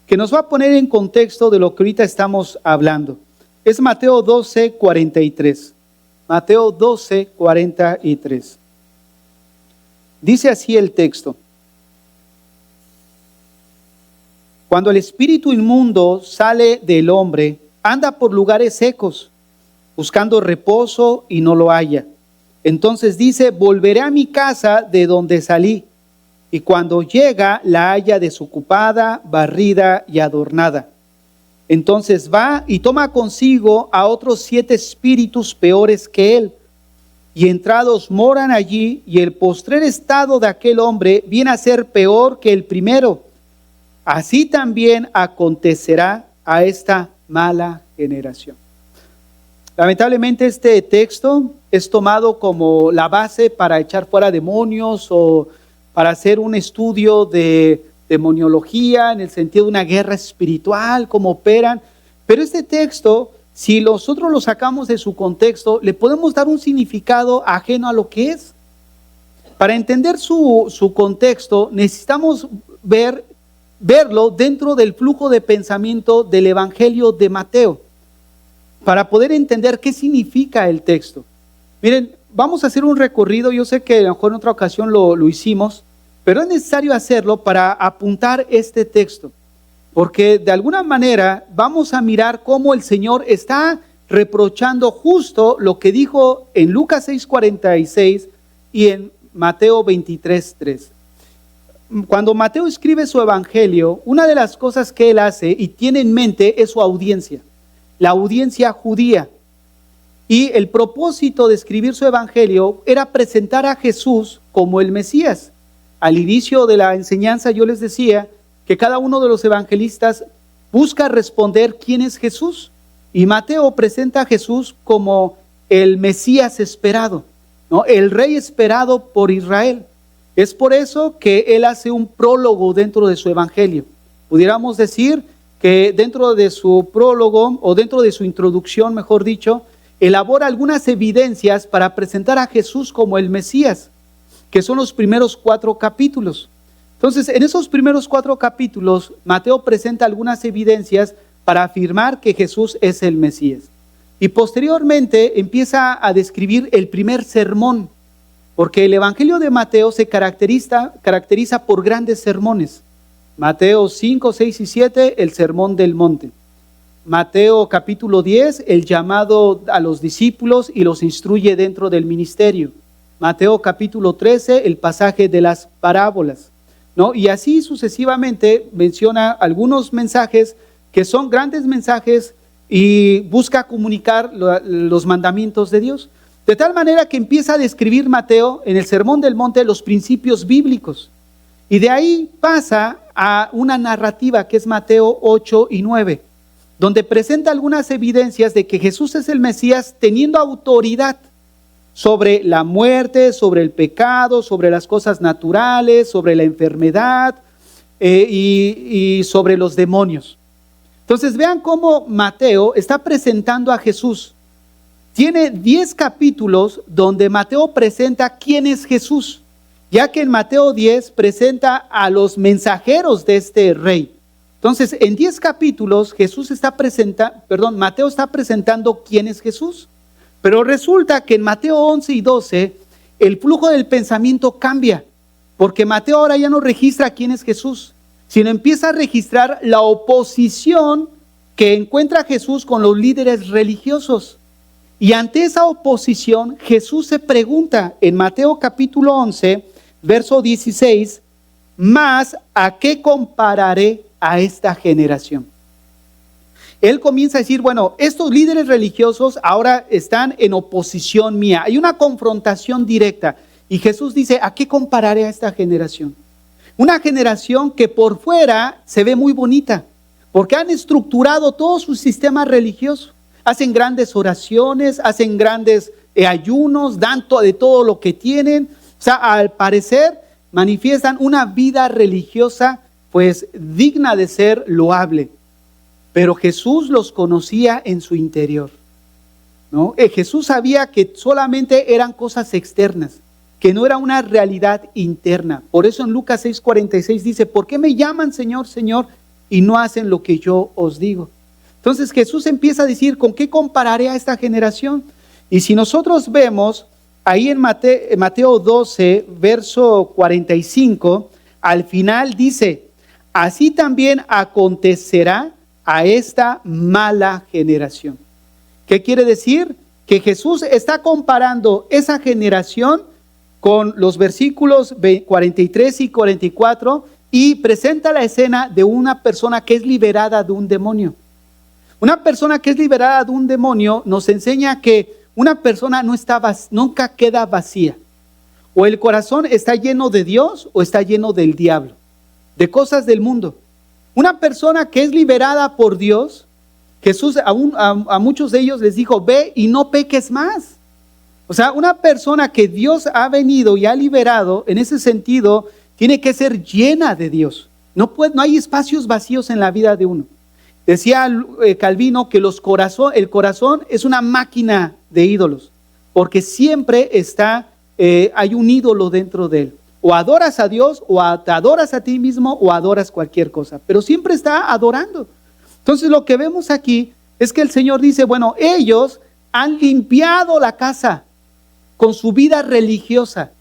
que nos va a poner en contexto de lo que ahorita estamos hablando. Es Mateo 12, 43. Mateo 12, 43. Dice así el texto. Cuando el espíritu inmundo sale del hombre, anda por lugares secos, buscando reposo y no lo halla. Entonces dice, volveré a mi casa de donde salí. Y cuando llega, la halla desocupada, barrida y adornada. Entonces va y toma consigo a otros 7 espíritus peores que él. Y entrados moran allí, y el postrer estado de aquel hombre viene a ser peor que el primero. Así también acontecerá a esta mala generación. Lamentablemente este texto es tomado como la base para echar fuera demonios o para hacer un estudio de demoniología en el sentido de una guerra espiritual, cómo operan. Pero este texto, si nosotros lo sacamos de su contexto, le podemos dar un significado ajeno a lo que es. Para entender su contexto, necesitamos verlo dentro del flujo de pensamiento del Evangelio de Mateo, para poder entender qué significa el texto. Miren, vamos a hacer un recorrido, yo sé que a lo mejor en otra ocasión lo hicimos, pero es necesario hacerlo para apuntar este texto, porque de alguna manera vamos a mirar cómo el Señor está reprochando justo lo que dijo en Lucas 6:46 y en Mateo 23:3. Cuando Mateo escribe su evangelio, una de las cosas que él hace y tiene en mente es su audiencia, la audiencia judía. Y el propósito de escribir su evangelio era presentar a Jesús como el Mesías. Al inicio de la enseñanza yo les decía que cada uno de los evangelistas busca responder quién es Jesús. Y Mateo presenta a Jesús como el Mesías esperado, ¿no? El rey esperado por Israel. Es por eso que él hace un prólogo dentro de su evangelio. Pudiéramos decir que dentro de su prólogo, o dentro de su introducción, mejor dicho, elabora algunas evidencias para presentar a Jesús como el Mesías, que son los primeros 4 capítulos. Entonces, en esos primeros 4 capítulos, Mateo presenta algunas evidencias para afirmar que Jesús es el Mesías. Y posteriormente empieza a describir el primer sermón, porque el Evangelio de Mateo se caracteriza por grandes sermones. Mateo 5, 6 y 7, el sermón del monte. Mateo capítulo 10, el llamado a los discípulos y los instruye dentro del ministerio. Mateo capítulo 13, el pasaje de las parábolas, ¿no? Y así sucesivamente menciona algunos mensajes que son grandes mensajes y busca comunicar los mandamientos de Dios. De tal manera que empieza a describir Mateo en el Sermón del Monte los principios bíblicos. Y de ahí pasa a una narrativa que es Mateo 8 y 9, donde presenta algunas evidencias de que Jesús es el Mesías teniendo autoridad sobre la muerte, sobre el pecado, sobre las cosas naturales, sobre la enfermedad y sobre los demonios. Entonces vean cómo Mateo está presentando a Jesús. Tiene 10 capítulos donde Mateo presenta quién es Jesús, ya que en Mateo 10 presenta a los mensajeros de este rey. Entonces, en 10 capítulos Mateo está presentando quién es Jesús. Pero resulta que en Mateo 11 y 12 el flujo del pensamiento cambia, porque Mateo ahora ya no registra quién es Jesús, sino empieza a registrar la oposición que encuentra Jesús con los líderes religiosos. Y ante esa oposición, Jesús se pregunta en Mateo capítulo 11, verso 16, ¿mas a qué compararé a esta generación? Él comienza a decir, bueno, estos líderes religiosos ahora están en oposición mía. Hay una confrontación directa. Y Jesús dice, ¿a qué compararé a esta generación? Una generación que por fuera se ve muy bonita, porque han estructurado todo su sistema religioso. Hacen grandes oraciones, hacen grandes ayunos, dan de todo lo que tienen. O sea, al parecer manifiestan una vida religiosa pues digna de ser loable. Pero Jesús los conocía en su interior, ¿no? Jesús sabía que solamente eran cosas externas, que no era una realidad interna. Por eso en Lucas 6:46 dice, ¿por qué me llaman Señor, Señor, y no hacen lo que yo os digo? Entonces Jesús empieza a decir, ¿con qué compararé a esta generación? Y si nosotros vemos ahí en Mateo 12, verso 45, al final dice, así también acontecerá a esta mala generación. ¿Qué quiere decir? Que Jesús está comparando esa generación con los versículos 43 y 44 y presenta la escena de una persona que es liberada de un demonio. Una persona que es liberada de un demonio nos enseña que una persona nunca queda vacía. O el corazón está lleno de Dios o está lleno del diablo, de cosas del mundo. Una persona que es liberada por Dios Jesús a muchos de ellos les dijo, ve y no peques más. O sea, una persona que Dios ha venido y ha liberado, en ese sentido, tiene que ser llena de Dios. No hay espacios vacíos en la vida de uno. Decía Calvino que el corazón es una máquina de ídolos, porque siempre hay un ídolo dentro de él. O adoras a Dios, o te adoras a ti mismo, o adoras cualquier cosa, pero siempre está adorando. Entonces lo que vemos aquí es que el Señor dice, bueno, ellos han limpiado la casa con su vida religiosa,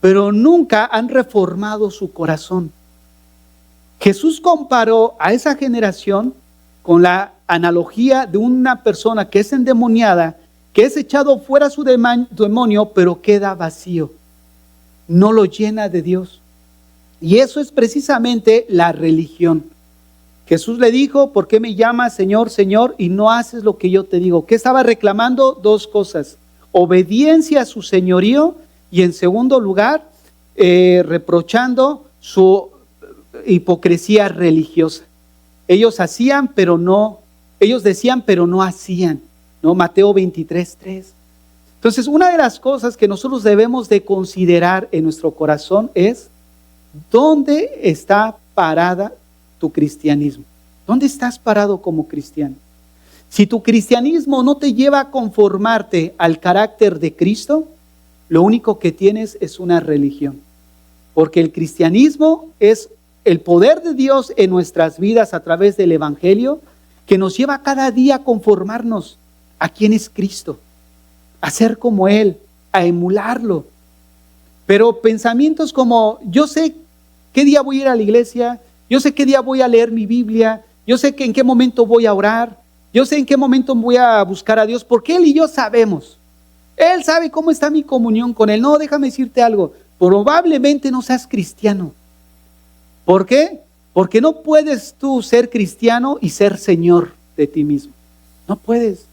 pero nunca han reformado su corazón. Jesús comparó a esa generación con la analogía de una persona que es endemoniada, que es echado fuera su demonio, pero queda vacío. No lo llena de Dios. Y eso es precisamente la religión. Jesús le dijo, ¿por qué me llamas Señor, Señor, y no haces lo que yo te digo? ¿Qué estaba reclamando? Dos cosas: obediencia a su señorío, y en segundo lugar, reprochando su hipocresía religiosa. Ellos decían, pero no hacían, ¿no? Mateo 23:3. Entonces, una de las cosas que nosotros debemos de considerar en nuestro corazón es, ¿dónde está parada tu cristianismo? ¿Dónde estás parado como cristiano? Si tu cristianismo no te lleva a conformarte al carácter de Cristo, lo único que tienes es una religión. Porque el cristianismo es el poder de Dios en nuestras vidas a través del Evangelio, que nos lleva cada día a conformarnos a quién es Cristo, a ser como Él, a emularlo. Pero pensamientos como, yo sé qué día voy a ir a la iglesia, yo sé qué día voy a leer mi Biblia, yo sé en qué momento voy a orar, yo sé en qué momento voy a buscar a Dios, porque Él y yo sabemos. Él sabe cómo está mi comunión con Él. No, déjame decirte algo, probablemente no seas cristiano. ¿Por qué? Porque no puedes tú ser cristiano y ser señor de ti mismo. No puedes.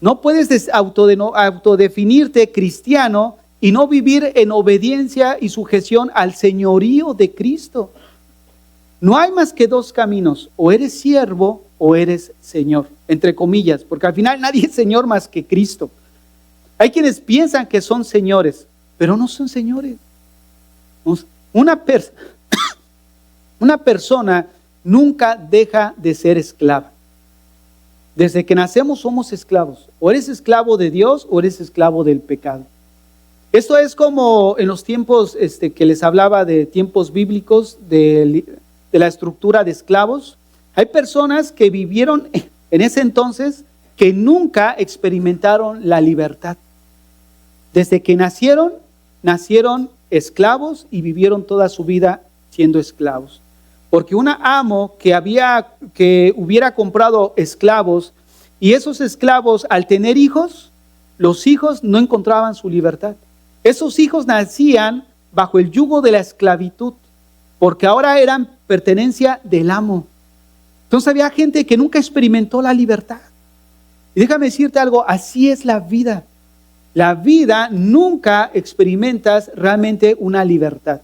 No puedes autodefinirte cristiano y no vivir en obediencia y sujeción al señorío de Cristo. No hay más que dos caminos: o eres siervo o eres señor, entre comillas, porque al final nadie es señor más que Cristo. Hay quienes piensan que son señores, pero no son señores. Una persona nunca deja de ser esclava. Desde que nacemos somos esclavos. O eres esclavo de Dios o eres esclavo del pecado. Esto es como en los tiempos que les hablaba de tiempos bíblicos, de la estructura de esclavos. Hay personas que vivieron en ese entonces que nunca experimentaron la libertad. Desde que nacieron esclavos y vivieron toda su vida siendo esclavos. Porque un amo que hubiera comprado esclavos, y esos esclavos al tener hijos, los hijos no encontraban su libertad. Esos hijos nacían bajo el yugo de la esclavitud, porque ahora eran pertenencia del amo. Entonces había gente que nunca experimentó la libertad. Y déjame decirte algo, así es la vida. La vida nunca experimentas realmente una libertad.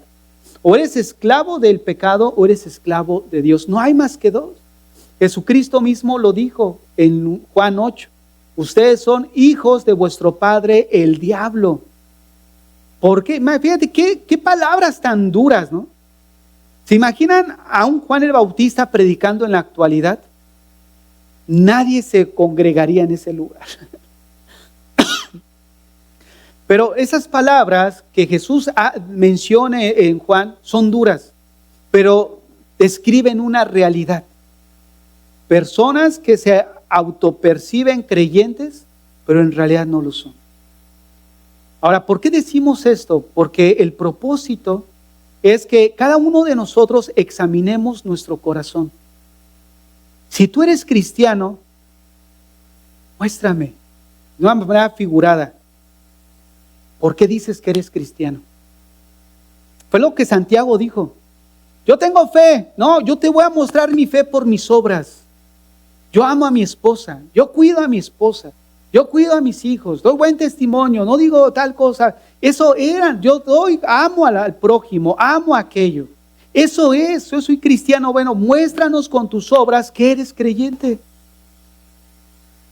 O eres esclavo del pecado o eres esclavo de Dios. No hay más que dos. Jesucristo mismo lo dijo en Juan 8. Ustedes son hijos de vuestro padre el diablo. ¿Por qué? Fíjate qué palabras tan duras, ¿no? ¿Se imaginan a un Juan el Bautista predicando en la actualidad? Nadie se congregaría en ese lugar. Pero esas palabras que Jesús menciona en Juan son duras, pero describen una realidad. Personas que se autoperciben creyentes, pero en realidad no lo son. Ahora, ¿por qué decimos esto? Porque el propósito es que cada uno de nosotros examinemos nuestro corazón. Si tú eres cristiano, muéstrame de una manera figurada. ¿Por qué dices que eres cristiano? Fue lo que Santiago dijo. Yo tengo fe. No, yo te voy a mostrar mi fe por mis obras. Yo amo a mi esposa. Yo cuido a mi esposa. Yo cuido a mis hijos. Doy buen testimonio. No digo tal cosa. Eso era. Amo al prójimo. Amo aquello. Eso es, yo soy cristiano. Bueno, muéstranos con tus obras que eres creyente.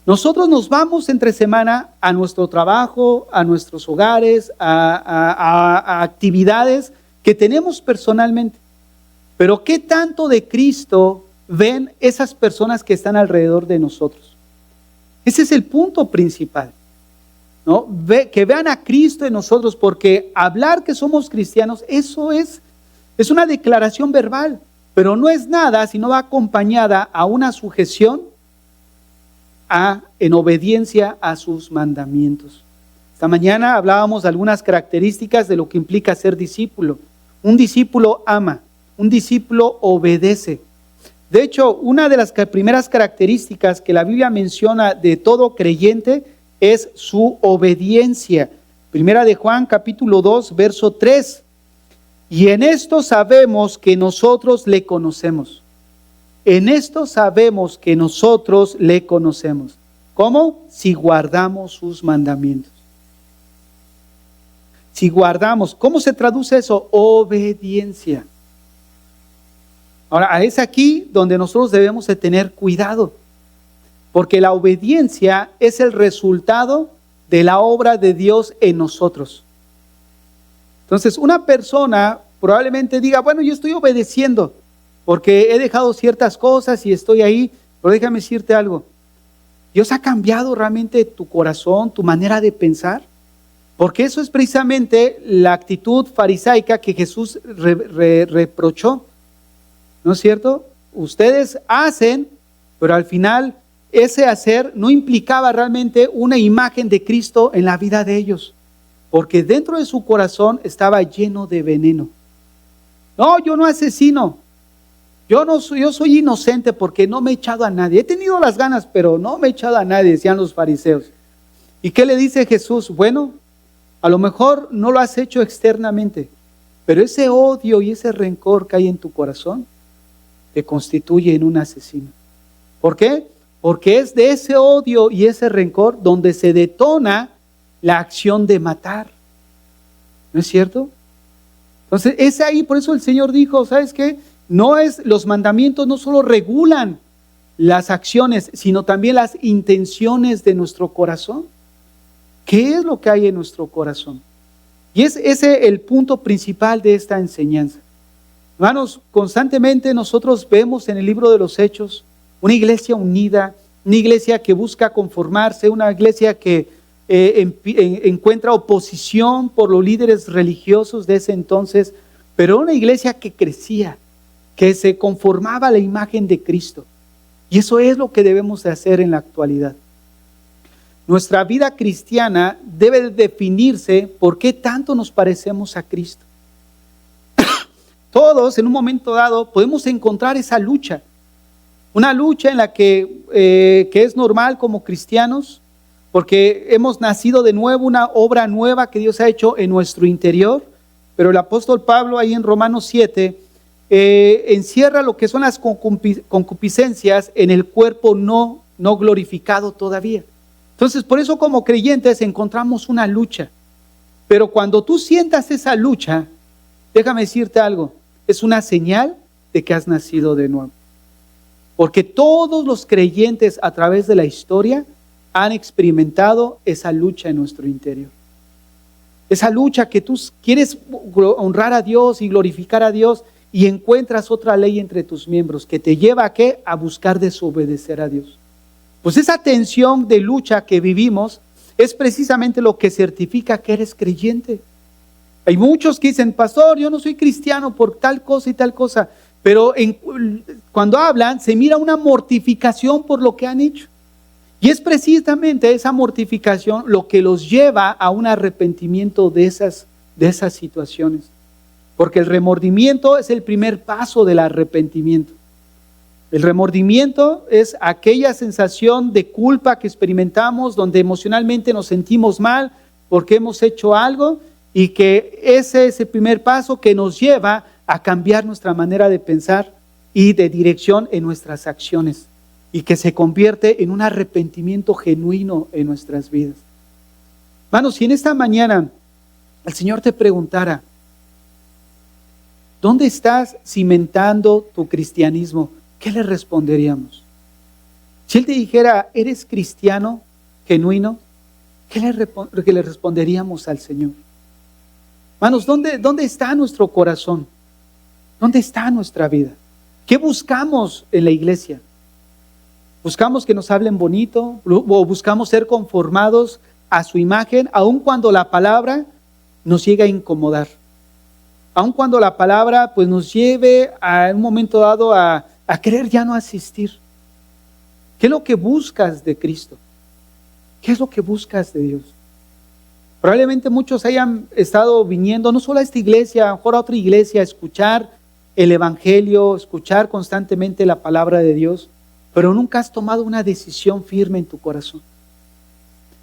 Nosotros nos vamos entre semana a nuestro trabajo, a nuestros hogares, a actividades que tenemos personalmente. Pero ¿qué tanto de Cristo ven esas personas que están alrededor de nosotros? Ese es el punto principal, ¿no? Que vean a Cristo en nosotros, porque hablar que somos cristianos, eso es una declaración verbal, pero no es nada si no va acompañada a una sujeción en obediencia a sus mandamientos. Esta mañana hablábamos de algunas características de lo que implica ser discípulo. Un discípulo ama, un discípulo obedece. De hecho, una de las primeras características que la Biblia menciona de todo creyente es su obediencia. Primera de Juan, capítulo 2, verso 3. Y en esto sabemos que nosotros le conocemos. En esto sabemos que nosotros le conocemos. ¿Cómo? Si guardamos sus mandamientos. Si guardamos, ¿cómo se traduce eso? Obediencia. Ahora, es aquí donde nosotros debemos de tener cuidado, porque la obediencia es el resultado de la obra de Dios en nosotros. Entonces, una persona probablemente diga, bueno, yo estoy obedeciendo porque he dejado ciertas cosas y estoy ahí, pero déjame decirte algo. Dios ha cambiado realmente tu corazón, tu manera de pensar, porque eso es precisamente la actitud farisaica que Jesús reprochó. ¿No es cierto? Ustedes hacen, pero al final ese hacer no implicaba realmente una imagen de Cristo en la vida de ellos, porque dentro de su corazón estaba lleno de veneno. No, yo no asesino. Yo soy inocente porque no me he echado a nadie. He tenido las ganas, pero no me he echado a nadie, decían los fariseos. ¿Y qué le dice Jesús? Bueno, a lo mejor no lo has hecho externamente, pero ese odio y ese rencor que hay en tu corazón te constituye en un asesino. ¿Por qué? Porque es de ese odio y ese rencor donde se detona la acción de matar. ¿No es cierto? Entonces es ahí, por eso el Señor dijo, ¿sabes qué? Los mandamientos no solo regulan las acciones, sino también las intenciones de nuestro corazón. ¿Qué es lo que hay en nuestro corazón? Y es ese el punto principal de esta enseñanza. Hermanos, constantemente nosotros vemos en el libro de los Hechos una iglesia unida, una iglesia que busca conformarse, una iglesia que encuentra oposición por los líderes religiosos de ese entonces, pero una iglesia que crecía, que se conformaba a la imagen de Cristo. Y eso es lo que debemos de hacer en la actualidad. Nuestra vida cristiana debe definirse por qué tanto nos parecemos a Cristo. Todos en un momento dado podemos encontrar esa lucha, una lucha en la que es normal como cristianos, porque hemos nacido de nuevo, una obra nueva que Dios ha hecho en nuestro interior, pero el apóstol Pablo ahí en Romanos 7 encierra lo que son las concupiscencias en el cuerpo no glorificado todavía. Entonces, por eso como creyentes encontramos una lucha, pero cuando tú sientas esa lucha, déjame decirte algo, es una señal de que has nacido de nuevo. Porque todos los creyentes a través de la historia han experimentado esa lucha en nuestro interior. Esa lucha que tú quieres honrar a Dios y glorificar a Dios y encuentras otra ley entre tus miembros que te lleva ¿a qué? A buscar desobedecer a Dios. Pues esa tensión de lucha que vivimos es precisamente lo que certifica que eres creyente. Hay muchos que dicen, pastor, yo no soy cristiano por tal cosa y tal cosa, pero cuando hablan se mira una mortificación por lo que han hecho. Y es precisamente esa mortificación lo que los lleva a un arrepentimiento de esas situaciones. Porque el remordimiento es el primer paso del arrepentimiento. El remordimiento es aquella sensación de culpa que experimentamos donde emocionalmente nos sentimos mal porque hemos hecho algo y que ese es el primer paso que nos lleva a cambiar nuestra manera de pensar y de dirección en nuestras acciones y que se convierte en un arrepentimiento genuino en nuestras vidas. Hermanos, si en esta mañana el Señor te preguntara, ¿Dónde estás cimentando tu cristianismo? ¿Qué le responderíamos? Si Él te dijera, ¿eres cristiano genuino? ¿Qué le responderíamos al Señor? Hermanos, ¿dónde está nuestro corazón? ¿Dónde está nuestra vida? ¿Qué buscamos en la iglesia? ¿Buscamos que nos hablen bonito? ¿O buscamos ser conformados a su imagen, aun cuando la palabra nos llega a incomodar? Aun cuando la palabra pues, nos lleve a un momento dado a querer ya no asistir. ¿Qué es lo que buscas de Cristo? ¿Qué es lo que buscas de Dios? Probablemente muchos hayan estado viniendo no solo a esta iglesia, a lo mejor a otra iglesia, a escuchar el evangelio, escuchar constantemente la palabra de Dios, pero nunca has tomado una decisión firme en tu corazón.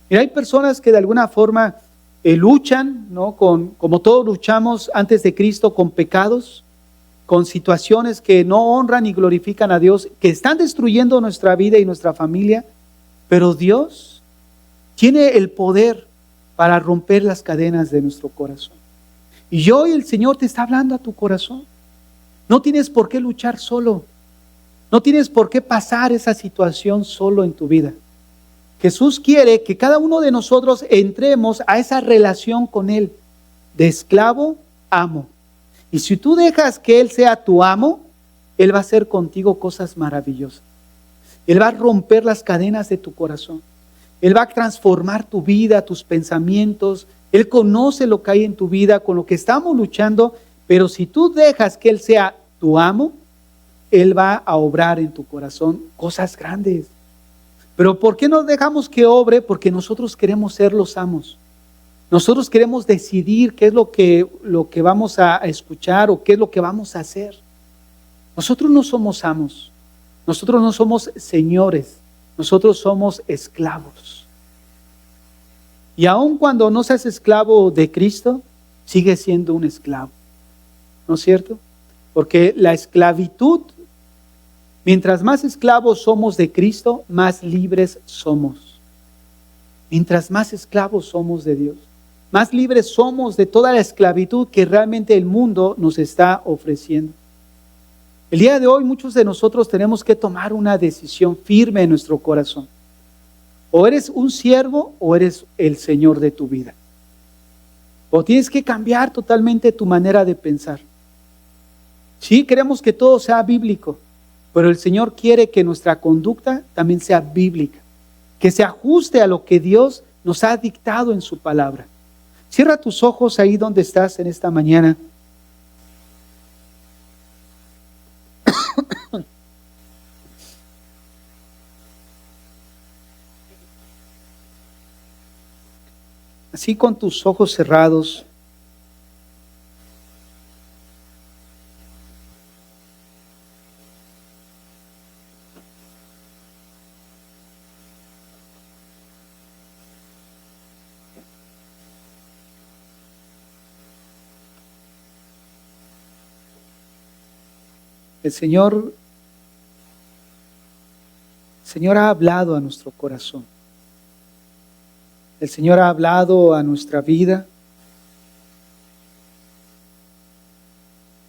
Mira, hay personas que de alguna forma luchan, ¿no? Como todos luchamos antes de Cristo, con pecados, con situaciones que no honran y glorifican a Dios, que están destruyendo nuestra vida y nuestra familia, pero Dios tiene el poder para romper las cadenas de nuestro corazón. Y hoy el Señor te está hablando a tu corazón. No tienes por qué luchar solo. No tienes por qué pasar esa situación solo en tu vida. Jesús quiere que cada uno de nosotros entremos a esa relación con Él, de esclavo, amo. Y si tú dejas que Él sea tu amo, Él va a hacer contigo cosas maravillosas. Él va a romper las cadenas de tu corazón. Él va a transformar tu vida, tus pensamientos. Él conoce lo que hay en tu vida, con lo que estamos luchando, pero si tú dejas que Él sea tu amo, Él va a obrar en tu corazón cosas grandes. Pero ¿por qué no dejamos que obre? Porque nosotros queremos ser los amos. Nosotros queremos decidir qué es lo que vamos a escuchar o qué es lo que vamos a hacer. Nosotros no somos amos. Nosotros no somos señores. Nosotros somos esclavos. Y aun cuando no seas esclavo de Cristo, sigues siendo un esclavo. ¿No es cierto? Porque la esclavitud, mientras más esclavos somos de Cristo, más libres somos. Mientras más esclavos somos de Dios, más libres somos de toda la esclavitud que realmente el mundo nos está ofreciendo. El día de hoy muchos de nosotros tenemos que tomar una decisión firme en nuestro corazón. O eres un siervo o eres el Señor de tu vida. O tienes que cambiar totalmente tu manera de pensar. Sí, queremos que todo sea bíblico, pero el Señor quiere que nuestra conducta también sea bíblica, que se ajuste a lo que Dios nos ha dictado en su palabra. Cierra tus ojos ahí donde estás en esta mañana. Así con tus ojos cerrados. El Señor ha hablado a nuestro corazón. El Señor ha hablado a nuestra vida.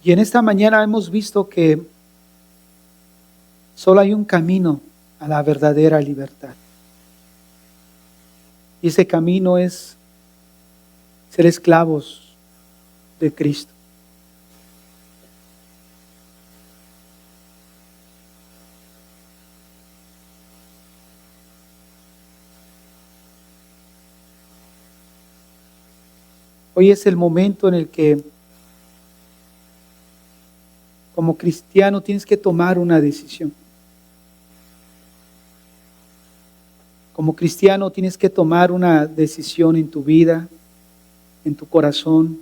Y en esta mañana hemos visto que solo hay un camino a la verdadera libertad. Y ese camino es ser esclavos de Cristo. Hoy es el momento en el que como cristiano tienes que tomar una decisión. Como cristiano tienes que tomar una decisión en tu vida, en tu corazón.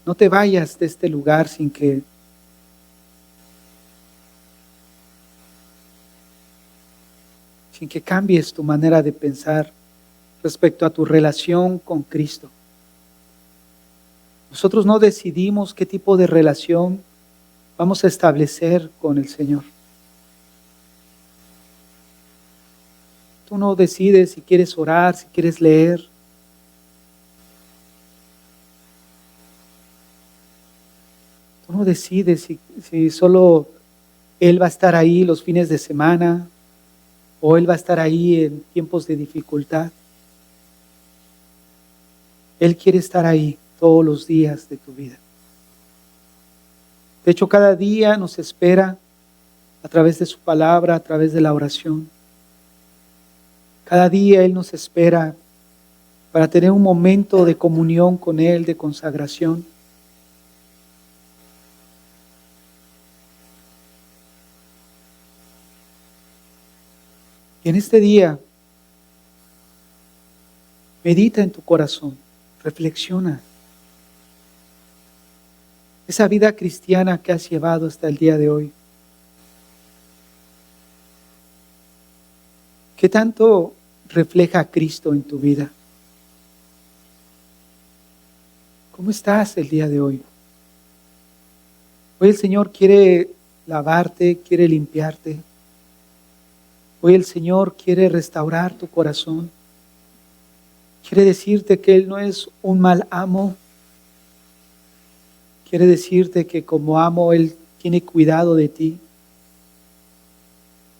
No te vayas de este lugar sin que cambies tu manera de pensar respecto a tu relación con Cristo. Nosotros no decidimos qué tipo de relación vamos a establecer con el Señor. Tú no decides si quieres orar, si quieres leer, no decide si solo Él va a estar ahí los fines de semana o Él va a estar ahí en tiempos de dificultad. Él quiere estar ahí todos los días de tu vida. De hecho, cada día nos espera a través de su palabra, a través de la oración. Cada día Él nos espera para tener un momento de comunión con Él, de consagración. Y en este día, medita en tu corazón, reflexiona. Esa vida cristiana que has llevado hasta el día de hoy. ¿Qué tanto refleja a Cristo en tu vida? ¿Cómo estás el día de hoy? Hoy el Señor quiere lavarte, quiere limpiarte. Hoy el Señor quiere restaurar tu corazón. Quiere decirte que Él no es un mal amo. Quiere decirte que como amo, Él tiene cuidado de ti.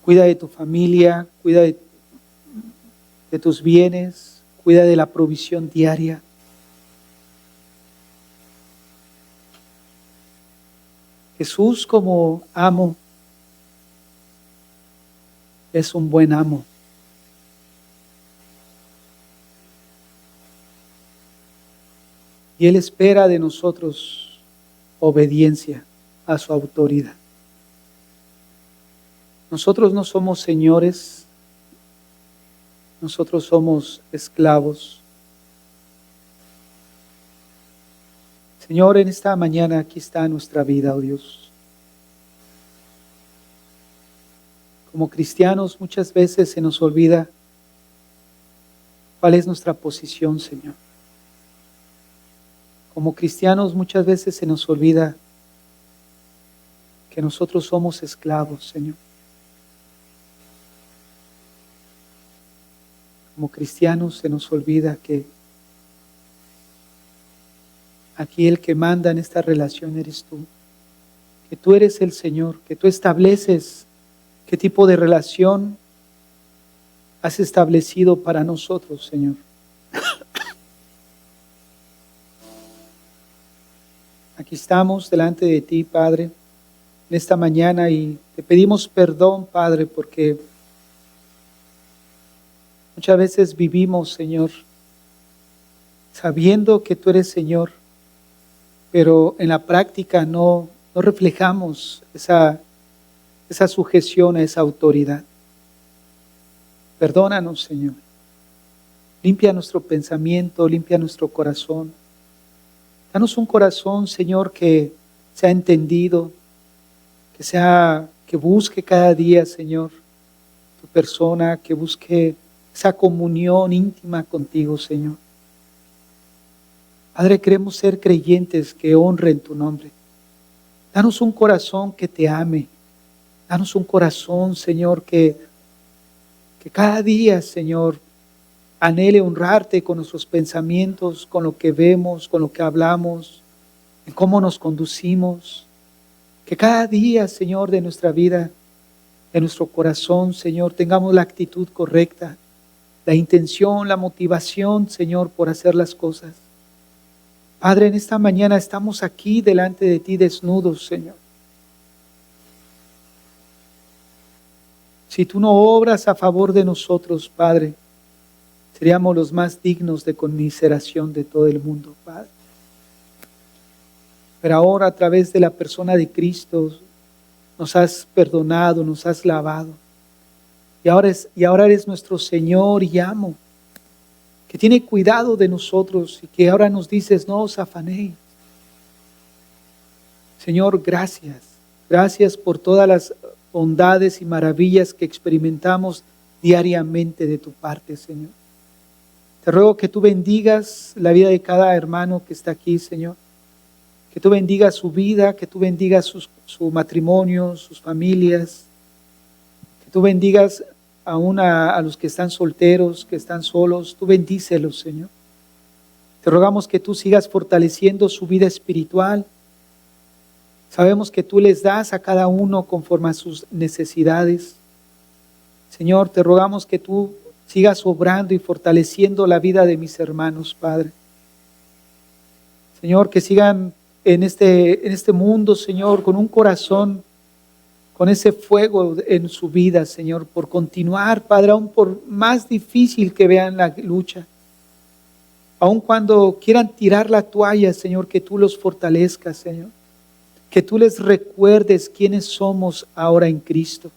Cuida de tu familia, cuida de tus bienes, cuida de la provisión diaria. Jesús como amo es un buen amo. Y Él espera de nosotros obediencia a su autoridad. Nosotros no somos señores, nosotros somos esclavos. Señor, en esta mañana aquí está nuestra vida, oh Dios. Como cristianos muchas veces se nos olvida cuál es nuestra posición, Señor. Como cristianos muchas veces se nos olvida que nosotros somos esclavos, Señor. Como cristianos se nos olvida que aquí el que manda en esta relación eres tú. Que tú eres el Señor, que tú estableces qué tipo de relación has establecido para nosotros, Señor. Aquí estamos delante de ti, Padre, en esta mañana y te pedimos perdón, Padre, porque muchas veces vivimos, Señor, sabiendo que tú eres Señor, pero en la práctica no reflejamos esa sujeción a esa autoridad. Perdónanos, Señor. Limpia nuestro pensamiento, limpia nuestro corazón. Danos un corazón, Señor, que sea entendido, que busque cada día, Señor, tu persona, que busque esa comunión íntima contigo, Señor. Padre, queremos ser creyentes que honren tu nombre. Danos un corazón que te ame. Danos un corazón, Señor, que cada día, Señor, anhele honrarte con nuestros pensamientos, con lo que vemos, con lo que hablamos, en cómo nos conducimos. Que cada día, Señor, de nuestra vida, de nuestro corazón, Señor, tengamos la actitud correcta, la intención, la motivación, Señor, por hacer las cosas. Padre, en esta mañana estamos aquí delante de ti desnudos, Señor. Si tú no obras a favor de nosotros, Padre, seríamos los más dignos de conmiseración de todo el mundo, Padre. Pero ahora a través de la persona de Cristo nos has perdonado, nos has lavado. Y ahora eres nuestro Señor y amo, que tiene cuidado de nosotros y que ahora nos dices, no os afanéis. Señor, gracias. Gracias por todas las bondades y maravillas que experimentamos diariamente de tu parte, Señor. Te ruego que tú bendigas la vida de cada hermano que está aquí, Señor. Que tú bendigas su vida, que tú bendigas su matrimonio, sus familias. Que tú bendigas aún a los que están solteros, que están solos. Tú bendícelos, Señor. Te rogamos que tú sigas fortaleciendo su vida espiritual. Sabemos que tú les das a cada uno conforme a sus necesidades. Señor, te rogamos que tú sigas obrando y fortaleciendo la vida de mis hermanos, Padre. Señor, que sigan en este mundo, Señor, con un corazón, con ese fuego en su vida, Señor, por continuar, Padre, aún por más difícil que vean la lucha. Aun cuando quieran tirar la toalla, Señor, que tú los fortalezcas, Señor. Que tú les recuerdes quiénes somos ahora en Cristo.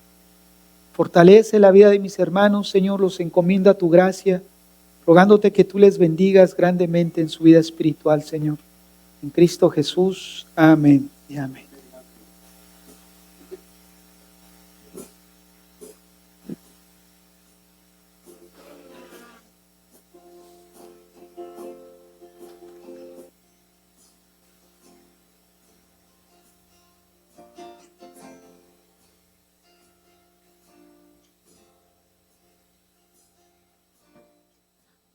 Fortalece la vida de mis hermanos, Señor, los encomiendo a tu gracia, rogándote que tú les bendigas grandemente en su vida espiritual, Señor. En Cristo Jesús. Amén y amén.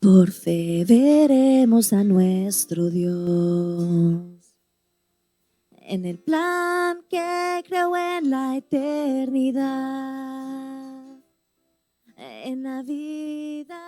Por fe veremos a nuestro Dios en el plan que creó en la eternidad, en la vida.